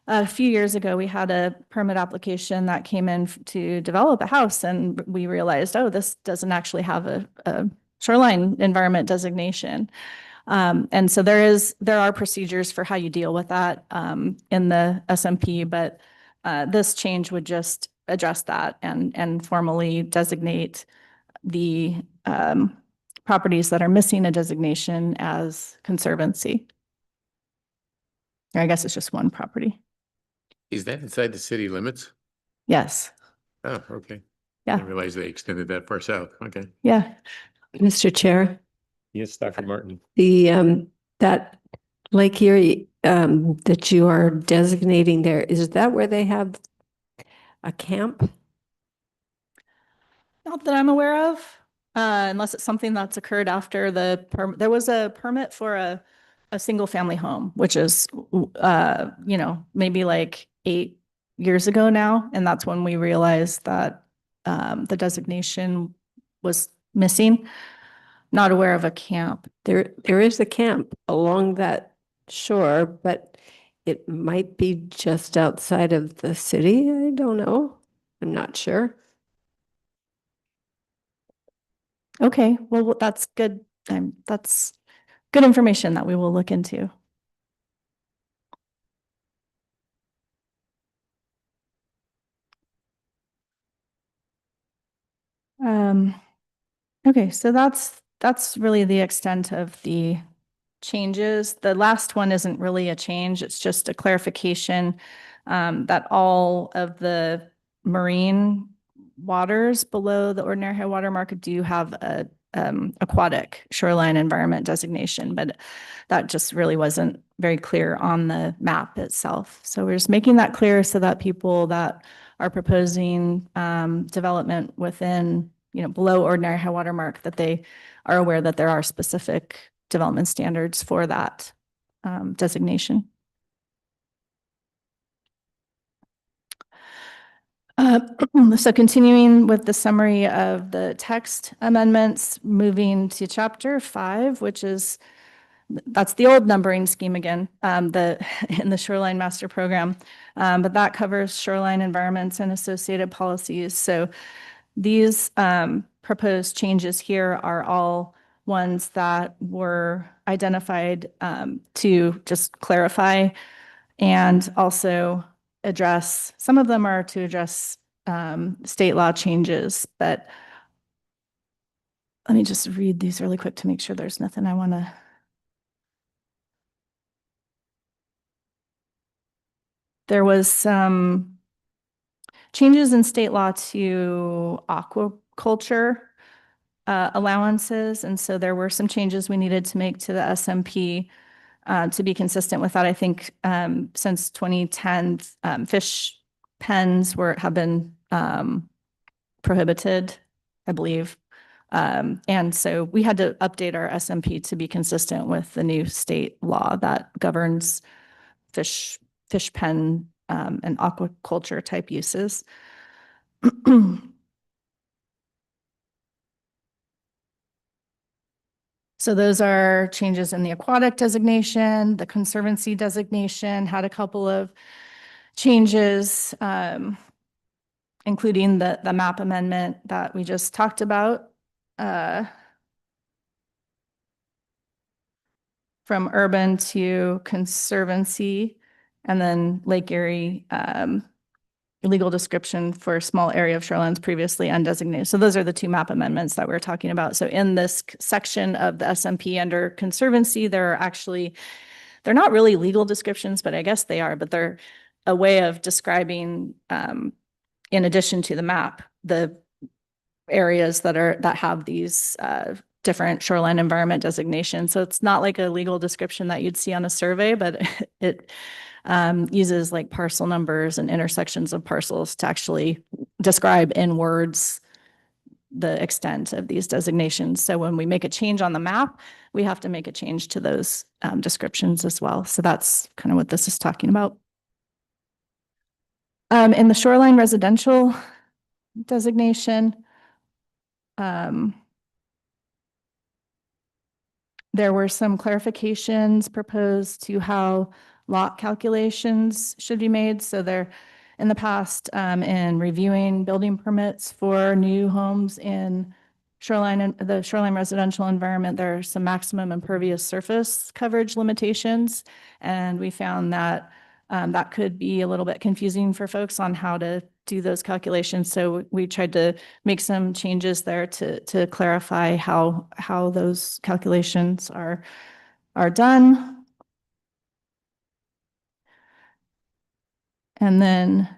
a few years ago we had a permit application that came in to develop a house, and we realized, oh, this doesn't actually have a shoreline environment designation. And so there are procedures for how you deal with that in the SMP, but this change would just address that and formally designate the properties that are missing a designation as conservancy. Or I guess it's just one property. Is that inside the city limits? Yes. Oh, okay. Yeah. Didn't realize they extended that far south. Okay. Yeah. Mr. Chair, Yes, Dr. Martin. the, that Lake Erie, that you are designating there, is that where they have a camp? Not that I'm aware of, unless it's something that's occurred after there was a permit for a single family home, which is, maybe like 8 years ago now. And that's when we realized that, the designation was missing. Not aware of a camp. There is a camp along that shore, but it might be just outside of the city. I don't know. I'm not sure. Okay, well, that's good. That's good information that we will look into. Okay, so that's really the extent of the changes. The last one isn't really a change. It's just a clarification that all of the marine waters below the ordinary high water mark do have a aquatic shoreline environment designation, but that just really wasn't very clear on the map itself. So we're just making that clear so that people that are proposing development within, below ordinary high water mark, that they are aware that there are specific development standards for that designation. So continuing with the summary of the text amendments, moving to chapter 5, that's the old numbering scheme again, in the Shoreline Master Program, but that covers shoreline environments and associated policies. So these proposed changes here are all ones that were identified to just clarify and also address, some of them are to address state law changes, but let me just read these really quick to make sure there's nothing I want to. There was some changes in state law to aquaculture allowances, and so there were some changes we needed to make to the SMP to be consistent with that. I think since 2010, fish pens have been prohibited, I believe. And so we had to update our SMP to be consistent with the new state law that governs fish pen and aquaculture type uses. So those are changes in the aquatic designation. The conservancy designation had a couple of changes, including the map amendment that we just talked about. From urban to conservancy, and then Lake Erie legal description for small area of shorelines previously undesignated. So those are the two map amendments that we're talking about. So in this section of the SMP under conservancy, they're not really legal descriptions, but I guess they are, but they're a way of describing, in addition to the map, the areas that have these different shoreline environment designations. So it's not like a legal description that you'd see on a survey, but it uses like parcel numbers and intersections of parcels to actually describe in words the extent of these designations. So when we make a change on the map, we have to make a change to those descriptions as well. So that's kind of what this is talking about. In the shoreline residential designation, there were some clarifications proposed to how lot calculations should be made. So there, in the past, in reviewing building permits for new homes in the shoreline residential environment, there are some maximum impervious surface coverage limitations. And we found that that could be a little bit confusing for folks on how to do those calculations. So we tried to make some changes there to clarify how those calculations are done. And then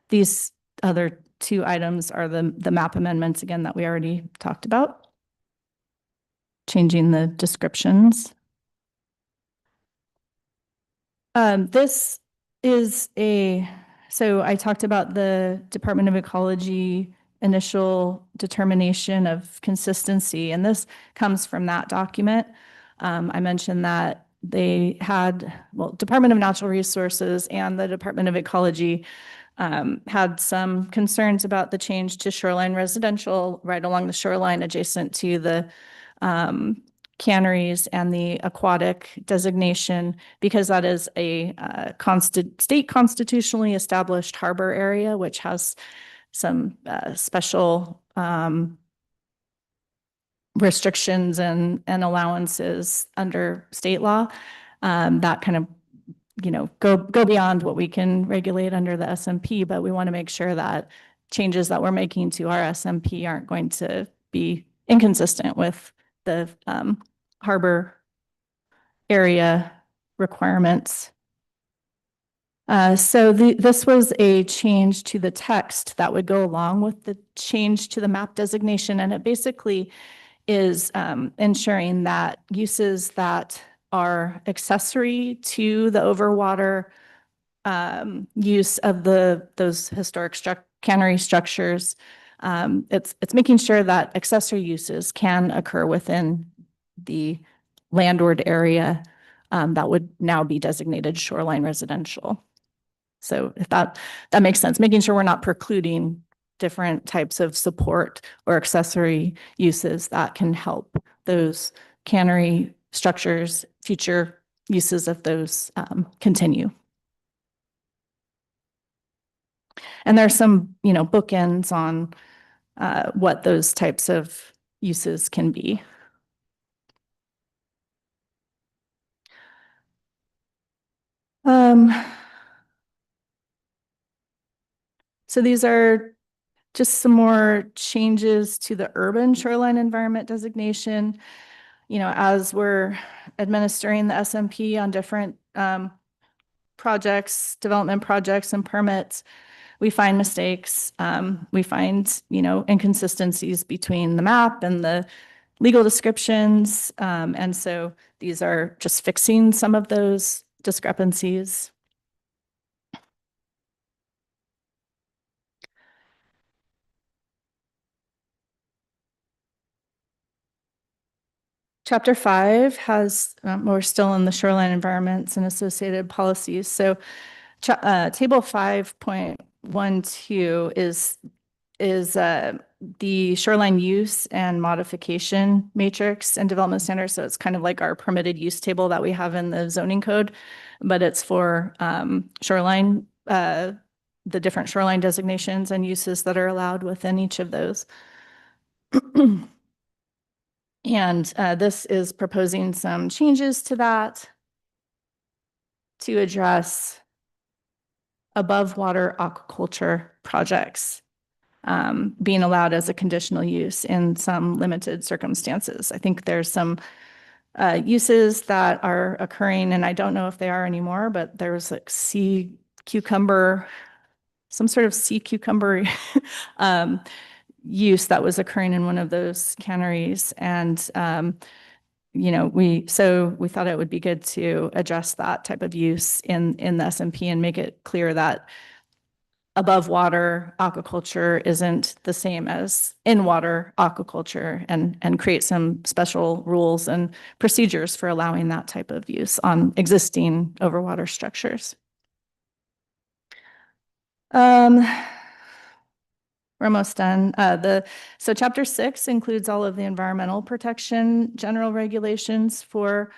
these other two items are the map amendments again that we already talked about. Changing the descriptions. This is so I talked about the Department of Ecology initial determination of consistency, and this comes from that document. I mentioned that they had, well, Department of Natural Resources and the Department of Ecology had some concerns about the change to shoreline residential right along the shoreline adjacent to the canneries and the aquatic designation, because that is a state constitutionally established harbor area, which has some special restrictions and allowances under state law that kind of, go beyond what we can regulate under the SMP, but we want to make sure that changes that we're making to our SMP aren't going to be inconsistent with the harbor area requirements. So this was a change to the text that would go along with the change to the map designation, and it basically is ensuring that uses that are accessory to the overwater use of those historic cannery structures. It's making sure that accessory uses can occur within the landward area that would now be designated shoreline residential. So if that makes sense, making sure we're not precluding different types of support or accessory uses that can help those cannery structures, future uses of those continue. And there's some, bookends on what those types of uses can be. So these are just some more changes to the urban shoreline environment designation. As we're administering the SMP on different projects, development projects and permits, we find mistakes. We find, inconsistencies between the map and the legal descriptions. And so these are just fixing some of those discrepancies. Chapter 5 has, we're still in the shoreline environments and associated policies. So table 5.12 is the shoreline use and modification matrix and development standards. So it's kind of like our permitted use table that we have in the zoning code, but it's for shoreline, the different shoreline designations and uses that are allowed within each of those. And this is proposing some changes to that to address above water aquaculture projects being allowed as a conditional use in some limited circumstances. I think there's some uses that are occurring, and I don't know if they are anymore, but there's like sea cucumber, some sort of sea cucumber use that was occurring in one of those canneries. And, we thought it would be good to address that type of use in the SMP and make it clear that above water aquaculture isn't the same as in water aquaculture, and create some special rules and procedures for allowing that type of use on existing overwater structures. We're almost done. So chapter 6 includes all of the environmental protection general regulations for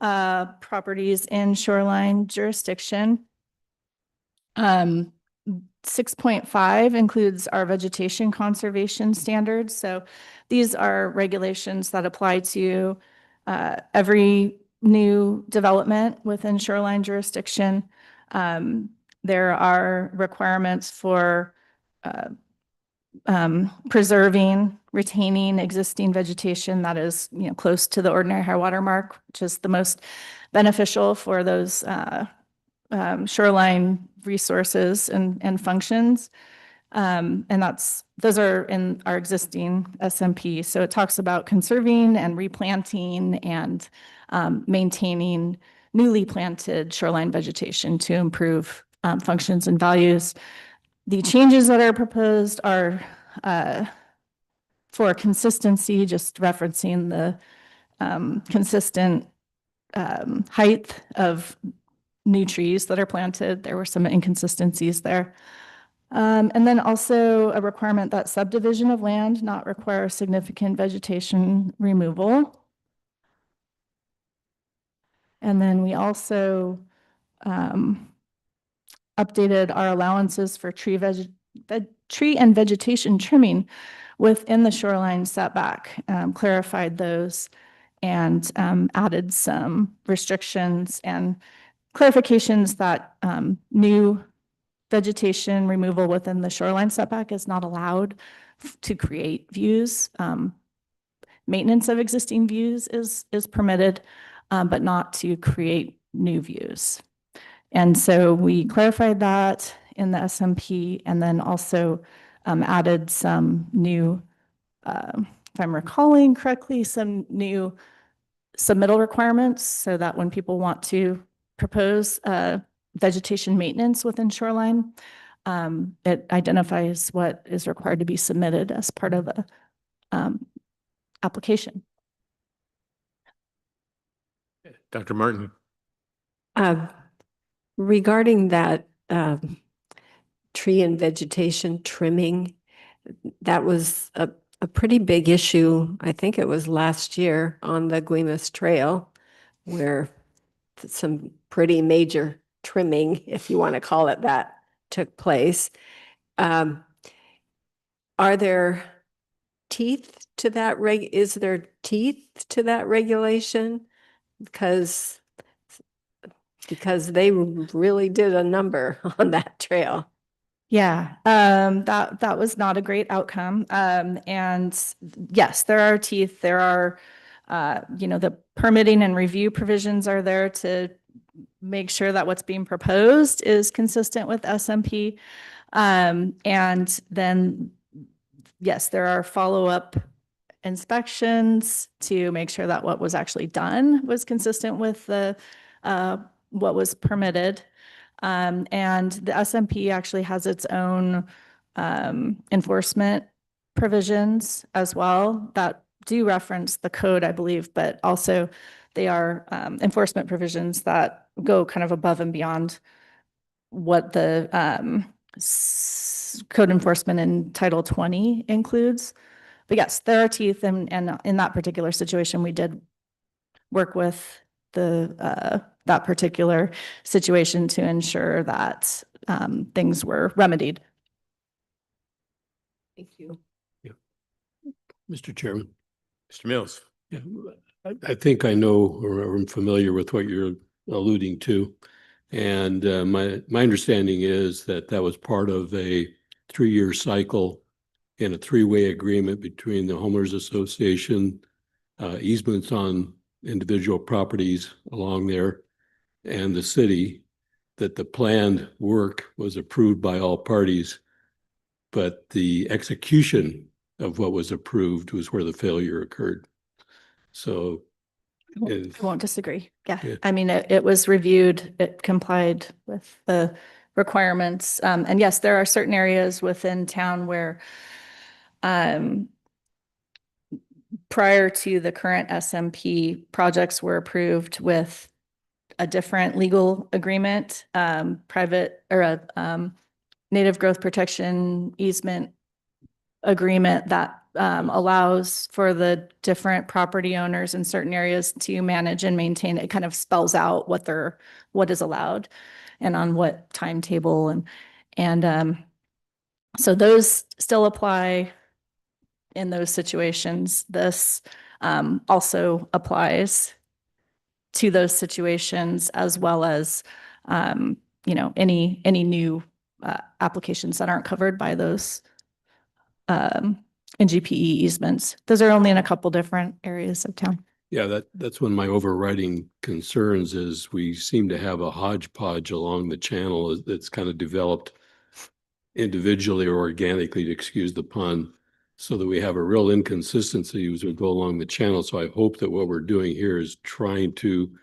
properties in shoreline jurisdiction. 6.5 includes our vegetation conservation standards. So these are regulations that apply to every new development within shoreline jurisdiction. There are requirements for preserving, retaining existing vegetation that is, close to the ordinary high water mark, which is the most beneficial for those shoreline resources and functions. And those are in our existing SMP. So it talks about conserving and replanting and maintaining newly planted shoreline vegetation to improve functions and values. The changes that are proposed are for consistency, just referencing the consistent height of new trees that are planted. There were some inconsistencies there. And then also a requirement that subdivision of land not require significant vegetation removal. And then we also updated our allowances for tree and vegetation trimming within the shoreline setback, clarified those and added some restrictions and clarifications that new vegetation removal within the shoreline setback is not allowed to create views. Maintenance of existing views is permitted, but not to create new views. And so we clarified that in the SMP and then also added some new, if I'm recalling correctly, some new submittal requirements so that when people want to propose vegetation maintenance within shoreline, it identifies what is required to be submitted as part of the application. Dr. Martin. Regarding that tree and vegetation trimming, that was a pretty big issue. I think it was last year on the Guimas Trail where some pretty major trimming, if you want to call it that, took place. Are there teeth to that is there teeth to that regulation? Because they really did a number on that trail. Yeah, that was not a great outcome. And yes, there are teeth. There are, the permitting and review provisions are there to make sure that what's being proposed is consistent with SMP. And then, yes, there are follow-up inspections to make sure that what was actually done was consistent with the what was permitted. And the SMP actually has its own enforcement provisions as well that do reference the code, I believe, but also they are enforcement provisions that go kind of above and beyond what the code enforcement in Title 20 includes. But yes, there are teeth, and in that particular situation, we did work with that particular situation to ensure that things were remedied. Thank you. Mr. Chairman. Mr. Mills. Yeah, I think I know or I'm familiar with what you're alluding to. And my understanding is that was part of a 3-year cycle and a 3-way agreement between the Homeowners Association, easements on individual properties along there, and the city, that the planned work was approved by all parties, but the execution of what was approved was where the failure occurred. So I won't disagree. Yeah. I mean, it was reviewed, it complied with the requirements. And yes, there are certain areas within town where prior to the current SMP, projects were approved with a different legal agreement, private or a native growth protection easement agreement that allows for the different property owners in certain areas to manage and maintain. It kind of spells out what is allowed and on what timetable, and so those still apply in those situations. This also applies to those situations, as well as any new applications that aren't covered by those NGPE easements. Those are only in a couple different areas of town. Yeah, that's one of my overriding concerns is we seem to have a hodgepodge along the channel that's kind of developed individually or organically, to excuse the pun, so that we have a real inconsistency as we go along the channel. So I hope that what we're doing here is trying to,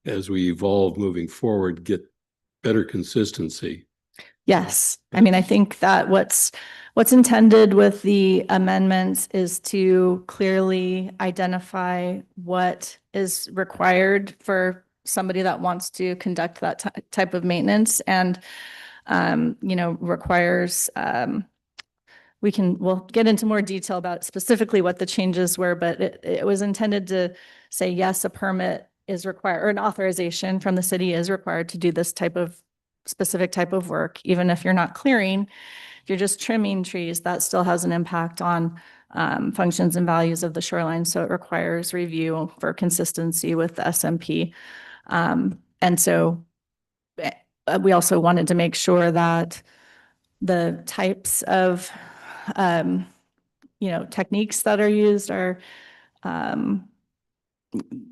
as we evolve moving forward, get better consistency. Yes, I mean, I think that what's intended with the amendments is to clearly identify what is required for somebody that wants to conduct that type of maintenance and, requires, we'll get into more detail about specifically what the changes were, but it was intended to say, yes, a permit is required, or an authorization from the city is required to do this specific type of work, even if you're not clearing, if you're just trimming trees, that still has an impact on functions and values of the shoreline. So it requires review for consistency with the SMP. And so we also wanted to make sure that the types of, techniques that are used are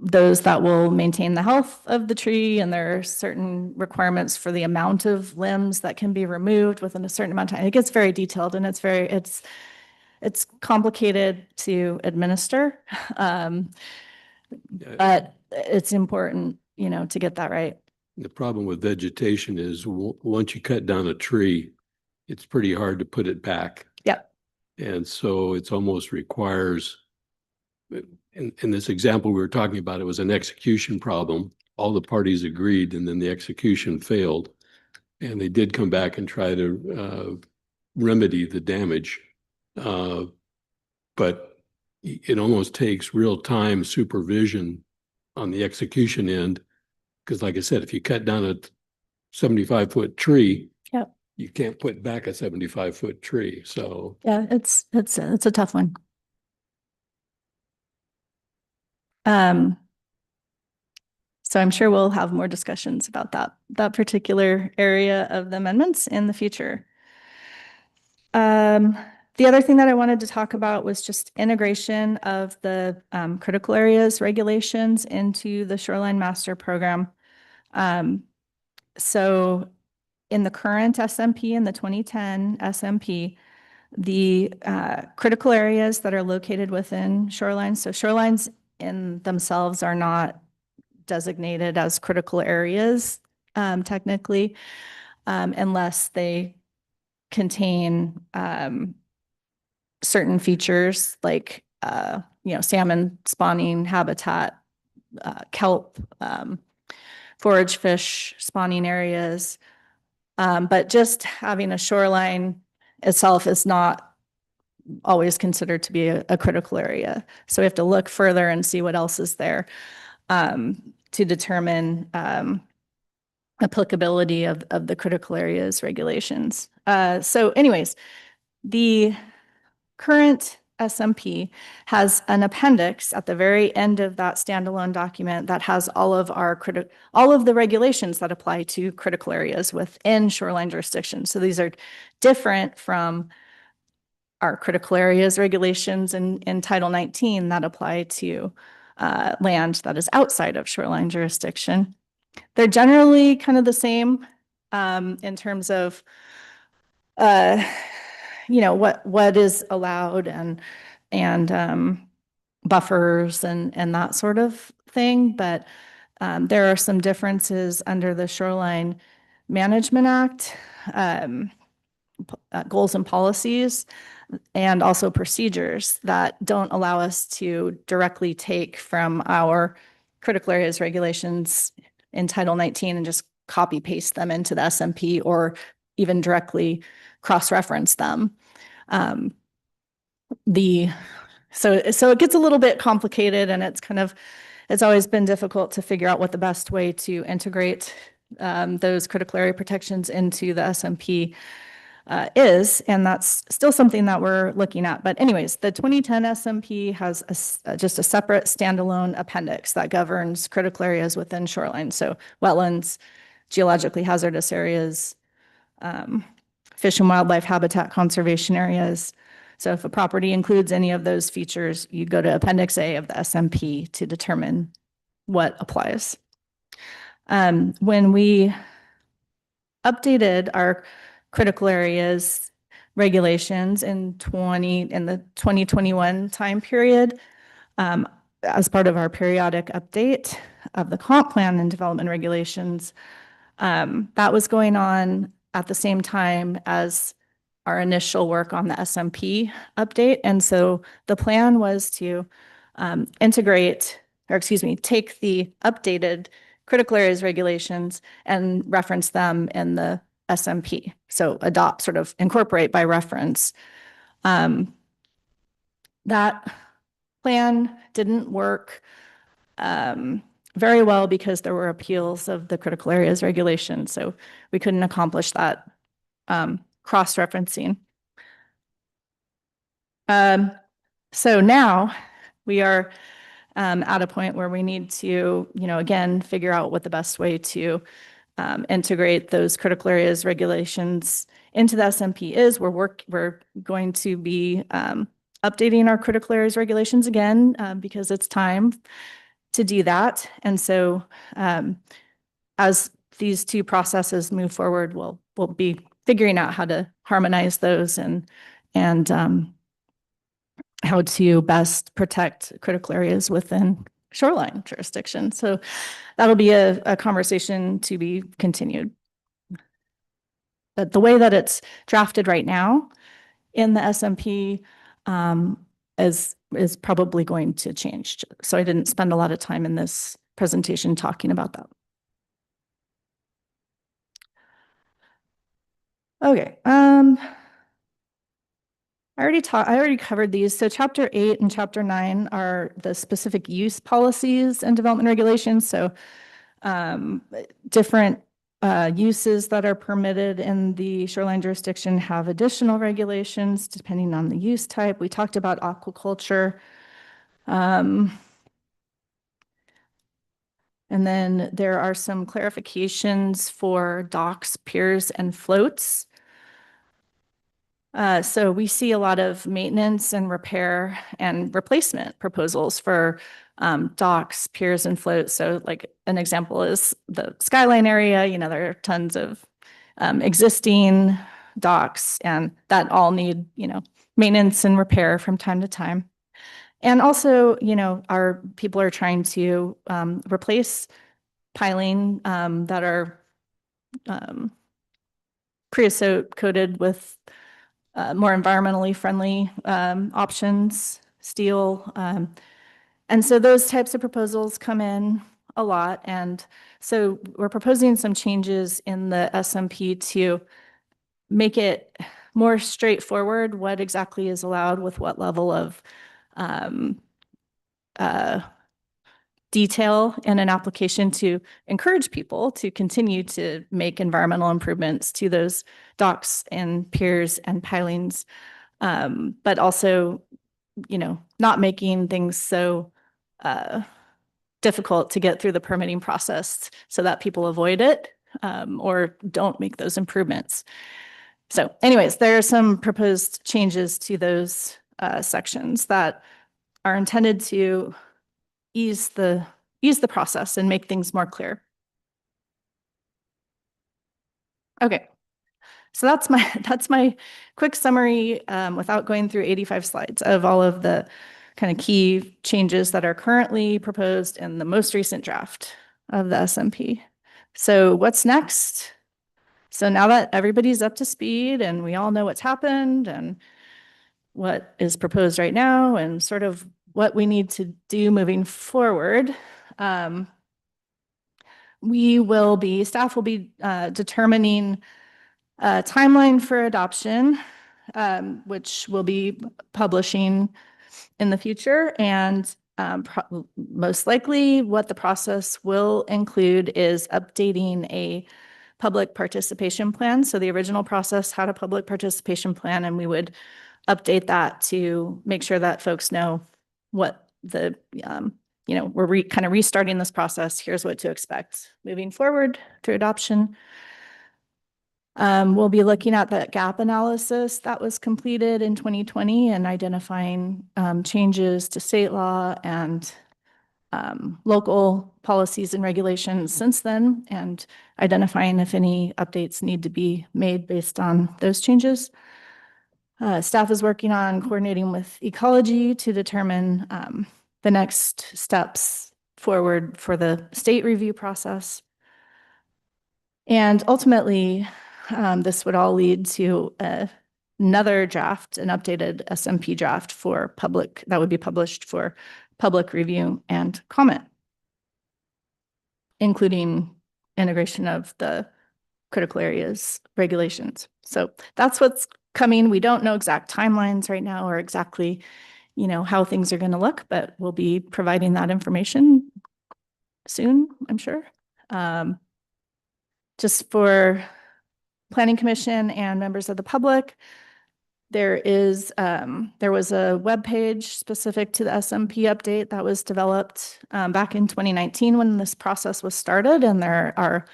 those that will maintain the health of the tree, and there are certain requirements for the amount of limbs that can be removed within a certain amount of time. It gets very detailed, and it's complicated to administer, but it's important, to get that right. The problem with vegetation is once you cut down a tree, it's pretty hard to put it back. Yep. And so it's almost requires, in this example we were talking about, it was an execution problem. All the parties agreed, and then the execution failed. And they did come back and try to remedy the damage. But it almost takes real-time supervision on the execution end. Because like I said, if you cut down a 75-foot tree, yep, you can't put back a 75-foot tree. So yeah, it's a tough one. So I'm sure we'll have more discussions about that particular area of the amendments in the future. The other thing that I wanted to talk about was just integration of the critical areas regulations into the Shoreline Master Program. So in the current SMP, in the 2010 SMP, the critical areas that are located within shorelines, so shorelines in themselves are not designated as critical areas technically, unless they contain certain features like salmon spawning habitat, kelp, forage fish spawning areas. But just having a shoreline itself is not always considered to be a critical area. So we have to look further and see what else is there to determine applicability of the critical areas regulations. So anyways, the current SMP has an appendix at the very end of that standalone document that has all of the regulations that apply to critical areas within shoreline jurisdiction. So these are different from our critical areas regulations in Title 19 that apply to land that is outside of shoreline jurisdiction. They're generally kind of the same in terms of what is allowed and buffers and that sort of thing. But there are some differences under the Shoreline Management Act, goals and policies, and also procedures that don't allow us to directly take from our critical areas regulations in Title 19 and just copy paste them into the SMP or even directly cross-reference them. So it gets a little bit complicated, and it's always been difficult to figure out what the best way to integrate those critical area protections into the SMP is, and that's still something that we're looking at. But anyways, the 2010 SMP has just a separate standalone appendix that governs critical areas within shoreline. So wetlands, geologically hazardous areas, fish and wildlife habitat conservation areas, So if a property includes any of those features, you go to Appendix A of the SMP to determine what applies. When we updated our critical areas regulations in the 2021 time period, as part of our periodic update of the comp plan and development regulations, that was going on at the same time as our initial work on the SMP update. And so the plan was to take the updated critical areas regulations and reference them in the SMP. So sort of incorporate by reference. That plan didn't work very well because there were appeals of the critical areas regulation. So we couldn't accomplish that cross-referencing. So now we are at a point where we need to, again, figure out what the best way to integrate those critical areas regulations into the SMP is. We're going to be updating our critical areas regulations again because it's time to do that. And so as these two processes move forward, we'll be figuring out how to harmonize those and how to best protect critical areas within shoreline jurisdiction. So that'll be a conversation to be continued. But the way that it's drafted right now in the SMP is probably going to change. So I didn't spend a lot of time in this presentation talking about that. Okay. I already covered these. So Chapter 8 and Chapter 9 are the specific use policies and development regulations. So different uses that are permitted in the shoreline jurisdiction have additional regulations depending on the use type. We talked about aquaculture. And then there are some clarifications for docks, piers, and floats. So we see a lot of maintenance and repair and replacement proposals for docks, piers, and floats. So like an example is the Skyline area, there are tons of existing docks and that all need, maintenance and repair from time to time. And also, our people are trying to replace piling that are creosote coated with more environmentally friendly options, steel. And so those types of proposals come in a lot. And so we're proposing some changes in the SMP to make it more straightforward what exactly is allowed with what level of detail in an application to encourage people to continue to make environmental improvements to those docks and piers and pilings, but also, not making things so difficult to get through the permitting process so that people avoid it or don't make those improvements. So anyways, there are some proposed changes to those sections that are intended to ease the process and make things more clear. Okay, so that's my quick summary without going through 85 slides of all of the kind of key changes that are currently proposed in the most recent draft of the SMP. So what's next? So now that everybody's up to speed and we all know what's happened and what is proposed right now and sort of what we need to do moving forward, staff will be determining a timeline for adoption, which we'll be publishing in the future. And most likely what the process will include is updating a public participation plan. So the original process had a public participation plan, and we would update that to make sure that folks know what the, we're kind of restarting this process. Here's what to expect moving forward through adoption. We'll be looking at that gap analysis that was completed in 2020 and identifying changes to state law and local policies and regulations since then, and identifying if any updates need to be made based on those changes. Staff is working on coordinating with ecology to determine the next steps forward for the state review process. And ultimately, this would all lead to another draft, an updated SMP draft for public, that would be published for public review and comment, including integration of the critical areas regulations. So that's what's coming. We don't know exact timelines right now or exactly, how things are going to look, but we'll be providing that information soon, I'm sure. Just for Planning Commission and members of the public, there was a webpage specific to the SMP update that was developed back in 2019 when this process was started, and there are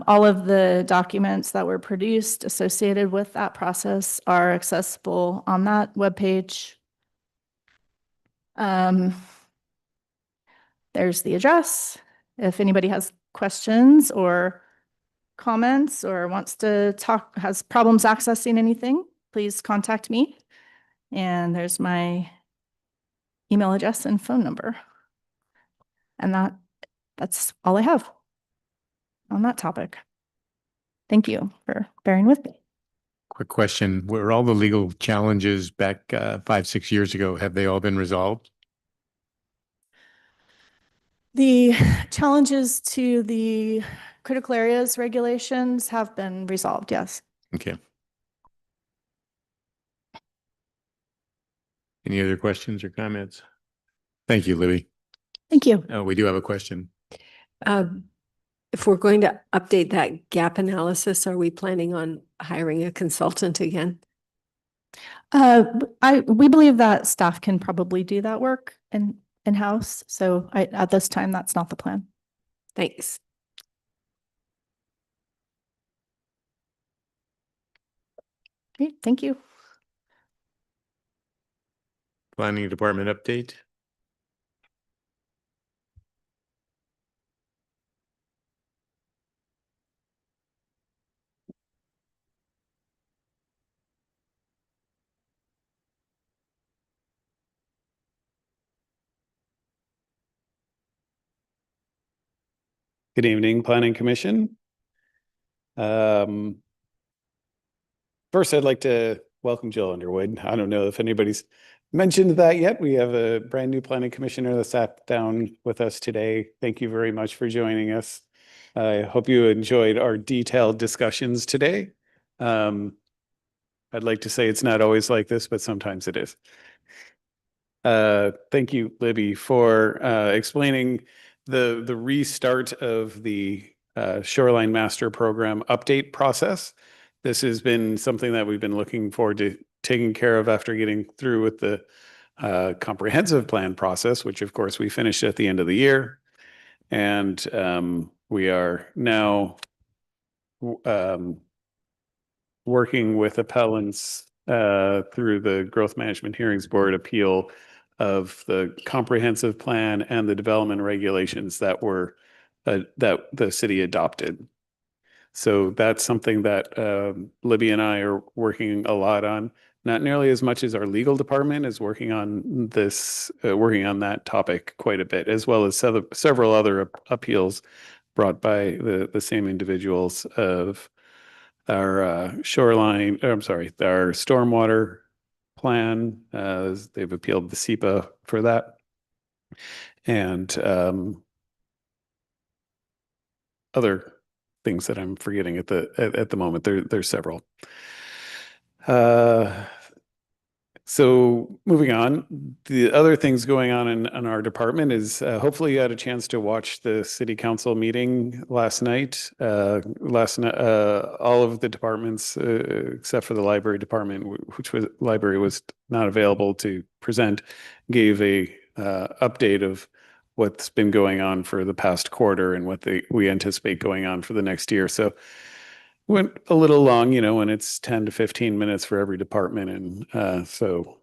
all of the documents that were produced associated with that process are accessible on that webpage. There's the address. If anybody has questions or comments or wants to talk, has problems accessing anything, please contact me. And there's my email address and phone number. And that's all I have on that topic. Thank you for bearing with me. Quick question. Were all the legal challenges back 5-6 years ago, have they all been resolved? The challenges to the critical areas regulations have been resolved, yes. Okay. Any other questions or comments? Thank you, Libby. Thank you. Oh, we do have a question. If we're going to update that gap analysis, are we planning on hiring a consultant again? We believe that staff can probably do that work in-house. So at this time, that's not the plan. Thanks. Great, thank you. Planning Department update. Good evening, Planning Commission. First, I'd like to welcome Jill Underwood. I don't know if anybody's mentioned that yet. We have a brand new Planning Commissioner that sat down with us today. Thank you very much for joining us. I hope you enjoyed our detailed discussions today. I'd like to say it's not always like this, but sometimes it is. Thank you, Libby, for explaining the restart of the Shoreline Master Program update process. This has been something that we've been looking forward to taking care of after getting through with the comprehensive plan process, which of course we finished at the end of the year. And we are now working with appellants through the Growth Management Hearings Board appeal of the comprehensive plan and the development regulations that were that the city adopted. So that's something that Libby and I are working a lot on. Not nearly as much as our legal department is working on this, working on that topic quite a bit, as well as several other appeals brought by the same individuals of our shoreline, or I'm sorry, our stormwater plan. They've appealed the SEPA for that. And other things that I'm forgetting at the moment. There's several. So moving on, the other things going on in our department is hopefully you had a chance to watch the city council meeting last night. All of the departments, except for the library department, which was library was not available to present, gave a update of what's been going on for the past quarter and what we anticipate going on for the next year. So went a little long, when it's 10 to 15 minutes for every department. And so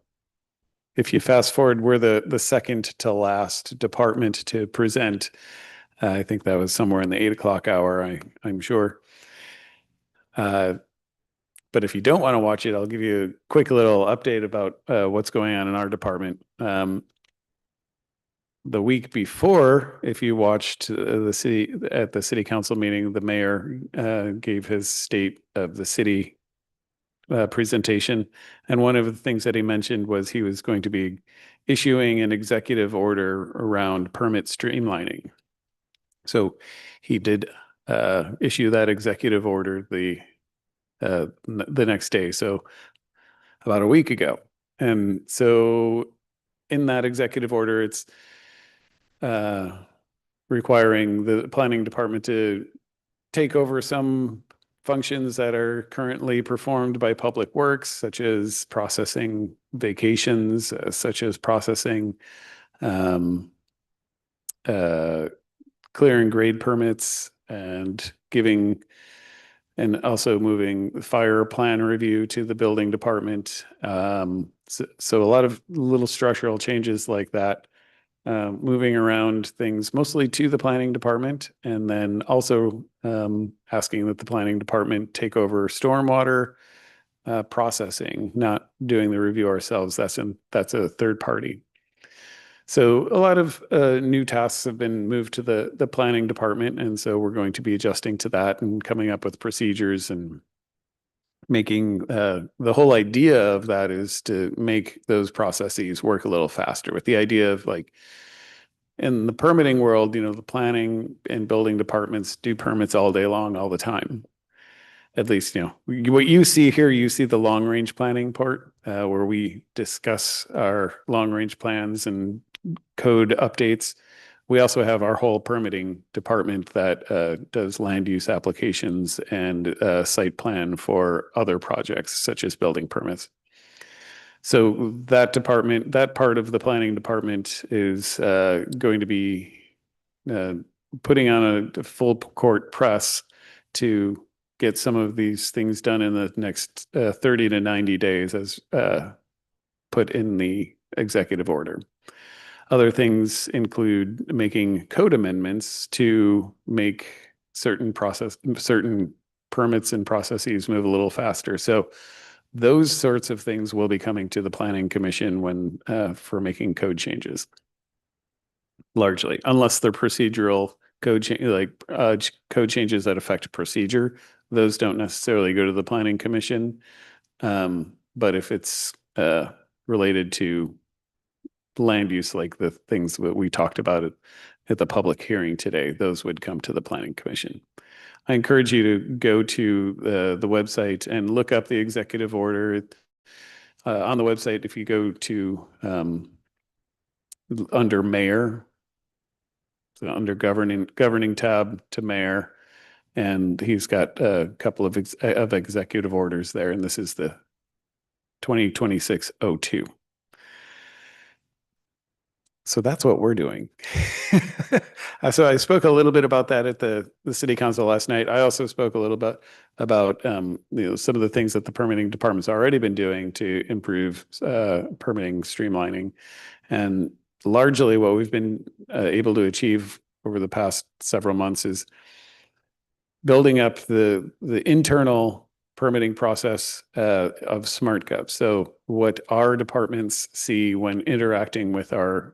if you fast forward, we're the second to last department to present. I think that was somewhere in the 8 o'clock hour, I'm sure. But if you don't want to watch it, I'll give you a quick little update about what's going on in our department. The week before, if you watched the city council meeting, the mayor gave his state of the city presentation. And one of the things that he mentioned was he was going to be issuing an executive order around permit streamlining. So he did issue that executive order the next day, so about a week ago. And so in that executive order, it's requiring the planning department to take over some functions that are currently performed by Public Works, such as processing vacations, such as processing clear and grade permits, and also moving fire plan review to the building department. So a lot of little structural changes like that, moving around things mostly to the planning department, and then also asking that the planning department take over stormwater processing, not doing the review ourselves. That's a third party. So a lot of new tasks have been moved to the planning department, and so we're going to be adjusting to that and coming up with procedures and making the whole idea of that is to make those processes work a little faster, with the idea of, like, in the permitting world, the planning and building departments do permits all day long, all the time. At least, what you see here, you see the long range planning part, where we discuss our long range plans and code updates. We also have our whole permitting department that does land use applications and site plan for other projects, such as building permits. So that department, that part of the planning department, is going to be putting on a full court press to get some of these things done in the next 30 to 90 days, as put in the executive order. Other things include making code amendments to make certain permits and processes move a little faster. So those sorts of things will be coming to the Planning Commission when for making code changes. Largely, unless they're procedural code changes that affect procedure, those don't necessarily go to the Planning Commission. But if it's related to land use, like the things that we talked about at the public hearing today, those would come to the Planning Commission. I encourage you to go to the website and look up the executive order. On the website, if you go to under mayor, so under governing tab to mayor, and he's got a couple of executive orders there, and this is the 2026-02. So that's what we're doing. So I spoke a little bit about that at the city council last night. I also spoke a little bit about some of the things that the permitting department's already been doing to improve permitting streamlining. And largely what we've been able to achieve over the past several months is building up the internal permitting process of SmartGov. So what our departments see when interacting with our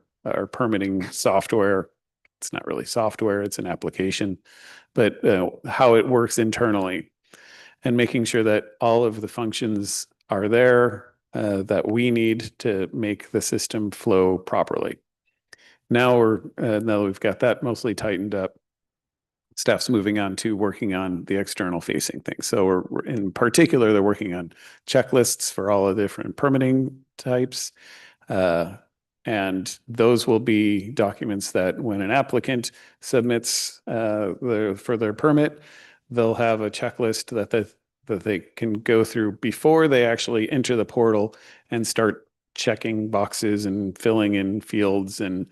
permitting software, it's not really software, it's an application, but how it works internally, and making sure that all of the functions are there that we need to make the system flow properly. Now now we've got that mostly tightened up, staff's moving on to working on the external facing things. So we're in particular, they're working on checklists for all of the different permitting types. And those will be documents that when an applicant submits for their permit, they'll have a checklist that they can go through before they actually enter the portal and start checking boxes and filling in fields and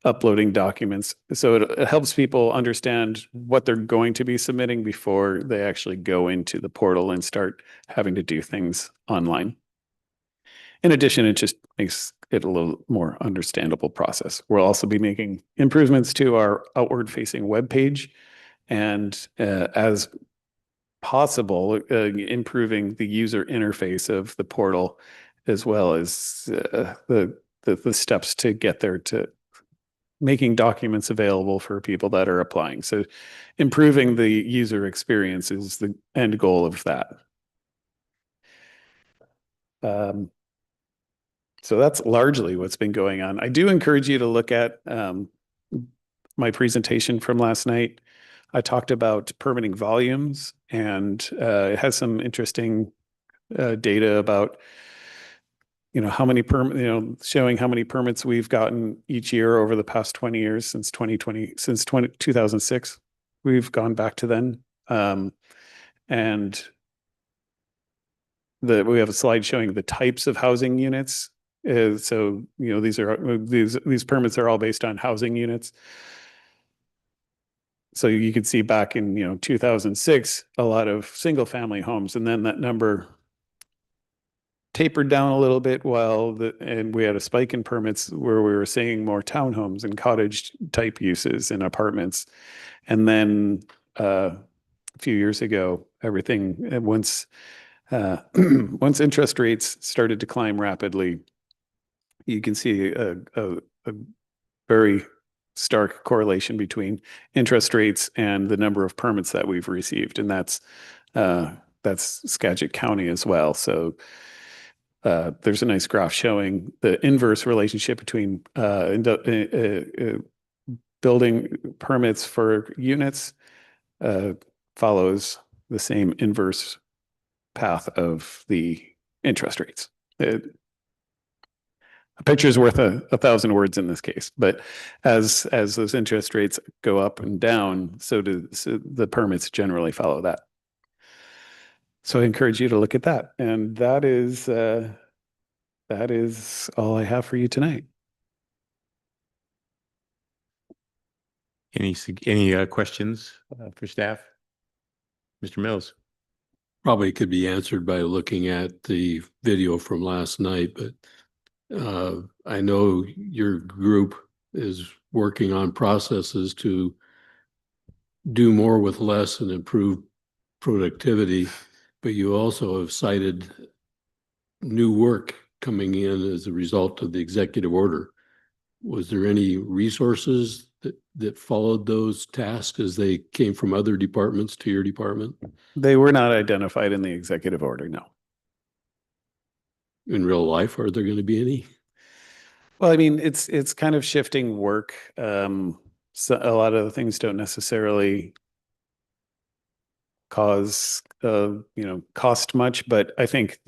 uploading documents. So it helps people understand what they're going to be submitting before they actually go into the portal and start having to do things online. In addition, it just makes it a little more understandable process. We'll also be making improvements to our outward facing web page, and as possible, improving the user interface of the portal, as well as the steps to get there, to making documents available for people that are applying. So improving the user experience is the end goal of that. So that's largely what's been going on. I do encourage you to look at my presentation from last night. I talked about permitting volumes, and it has some interesting data about, how many showing how many permits we've gotten each year over the past 20 years since 2006. We've gone back to then. And we have a slide showing the types of housing units. So, these permits are all based on housing units. So you can see back in, 2006, a lot of single family homes, and then that number tapered down a little bit and we had a spike in permits where we were seeing more townhomes and cottage type uses in apartments. And then a few years ago, once interest rates started to climb rapidly, you can see a very stark correlation between interest rates and the number of permits that we've received. And that's Skagit County as well. So there's a nice graph showing the inverse relationship between building permits for units follows the same inverse path of the interest rates. A picture is worth a 1,000 words in this case, but as those interest rates go up and down, so the permits generally follow that. So I encourage you to look at that. And that is all I have for you tonight. Any questions for staff? Mr. Mills? Probably could be answered by looking at the video from last night, but I know your group is working on processes to do more with less and improve productivity, but you also have cited new work coming in as a result of the executive order. Was there any resources that followed those tasks as they came from other departments to your department? They were not identified in the executive order, no. In real life, are there going to be any? Well, I mean, it's kind of shifting work. So a lot of the things don't necessarily cost much, but I think,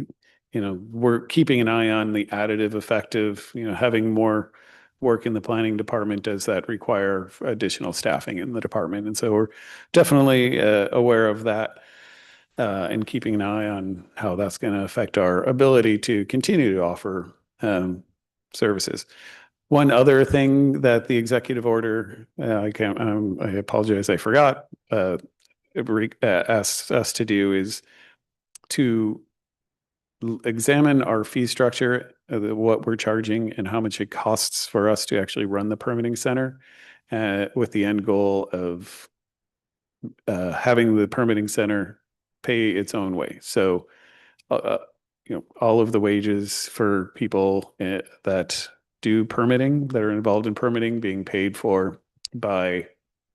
we're keeping an eye on the additive effect of, having more work in the planning department. Does that require additional staffing in the department? And so we're definitely aware of that and keeping an eye on how that's going to affect our ability to continue to offer services. One other thing that the executive order, I apologize, I forgot, asks us to do is to examine our fee structure, what we're charging and how much it costs for us to actually run the permitting center, with the end goal of having the permitting center pay its own way. So, all of the wages for people that do permitting, that are involved in permitting, being paid for by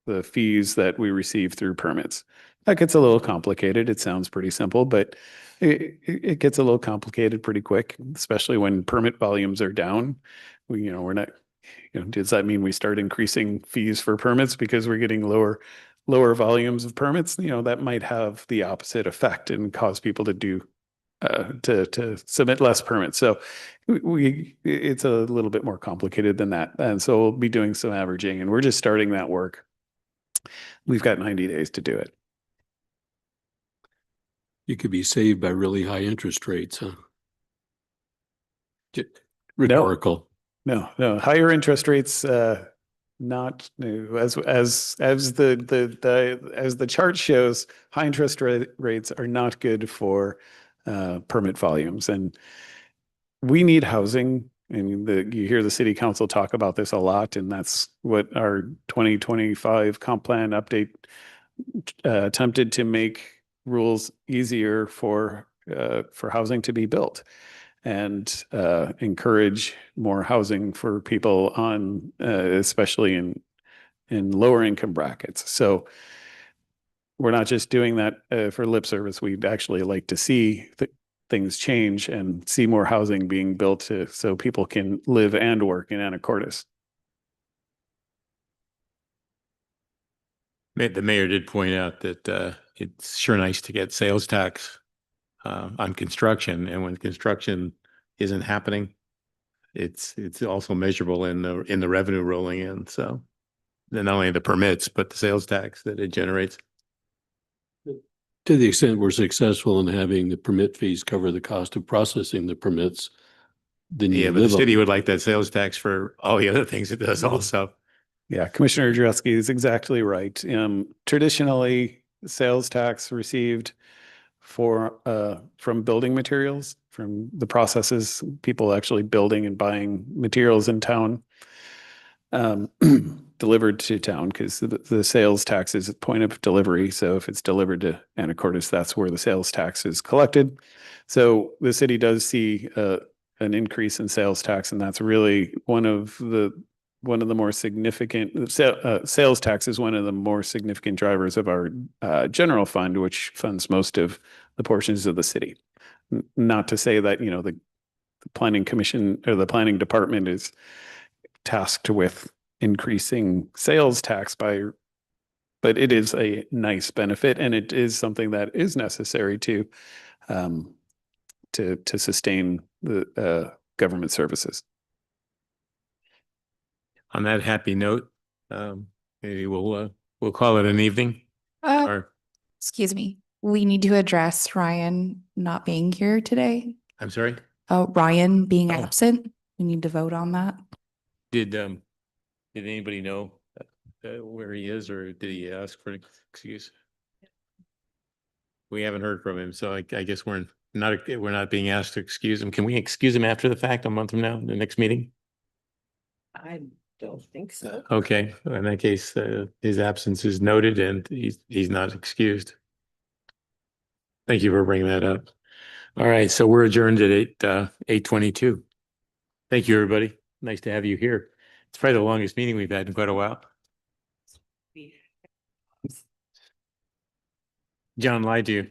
the fees that we receive through permits. That gets a little complicated. It sounds pretty simple, but it gets a little complicated pretty quick, especially when permit volumes are down. We're not, does that mean we start increasing fees for permits because we're getting lower volumes of permits? That might have the opposite effect and cause people to do to submit less permits. So it's a little bit more complicated than that. And so we'll be doing some averaging, and we're just starting that work. We've got 90 days to do it. You could be saved by really high interest rates, huh? Rhetorical. No. Higher interest rates not new. As the chart shows, high interest rates are not good for permit volumes, and we need housing. I mean, you hear the city council talk about this a lot, and that's what our 2025 comp plan update attempted to make rules easier for housing to be built and encourage more housing for people on especially in lower income brackets. So we're not just doing that for lip service. We'd actually like to see things change and see more housing being built so people can live and work in Anacortes. The mayor did point out that it's sure nice to get sales tax on construction, and when construction isn't happening, it's also measurable in the revenue rolling in. So not only the permits, but the sales tax that it generates. To the extent we're successful in having the permit fees cover the cost of processing the permits, then you Yeah, but the live city on. would like that sales tax for all the other things it does also. Yeah, Commissioner Drusky is exactly right. Traditionally, sales tax received from building materials, from the processes, people actually building and buying materials in town, delivered to town, because the sales tax is at point of delivery. So if it's delivered to Anacortes, that's where the sales tax is collected. So the city does see an increase in sales tax, and that's really one of the more significant sales tax is one of the more significant drivers of our general fund, which funds most of the portions of the city. Not to say that, the planning commission or the planning department is tasked with increasing sales tax but it is a nice benefit, and it is something that is necessary to sustain the government services. On that happy note, maybe we'll call it an evening. Or Excuse me. We need to address Ryan not being here today. I'm sorry. Ryan being Oh. absent. We need to vote on that. Did anybody know where he is, or did he ask for an excuse? We haven't heard from him, so I guess we're not being asked to excuse him. Can we excuse him after the fact, a month from now, the next meeting? I don't think so. Okay, in that case, his absence is noted and he's not excused. Thank you for bringing that up. All right, so we're adjourned at 8:22. Thank you, everybody. Nice to have you here. It's probably the longest meeting we've had in quite a while. John lied to you.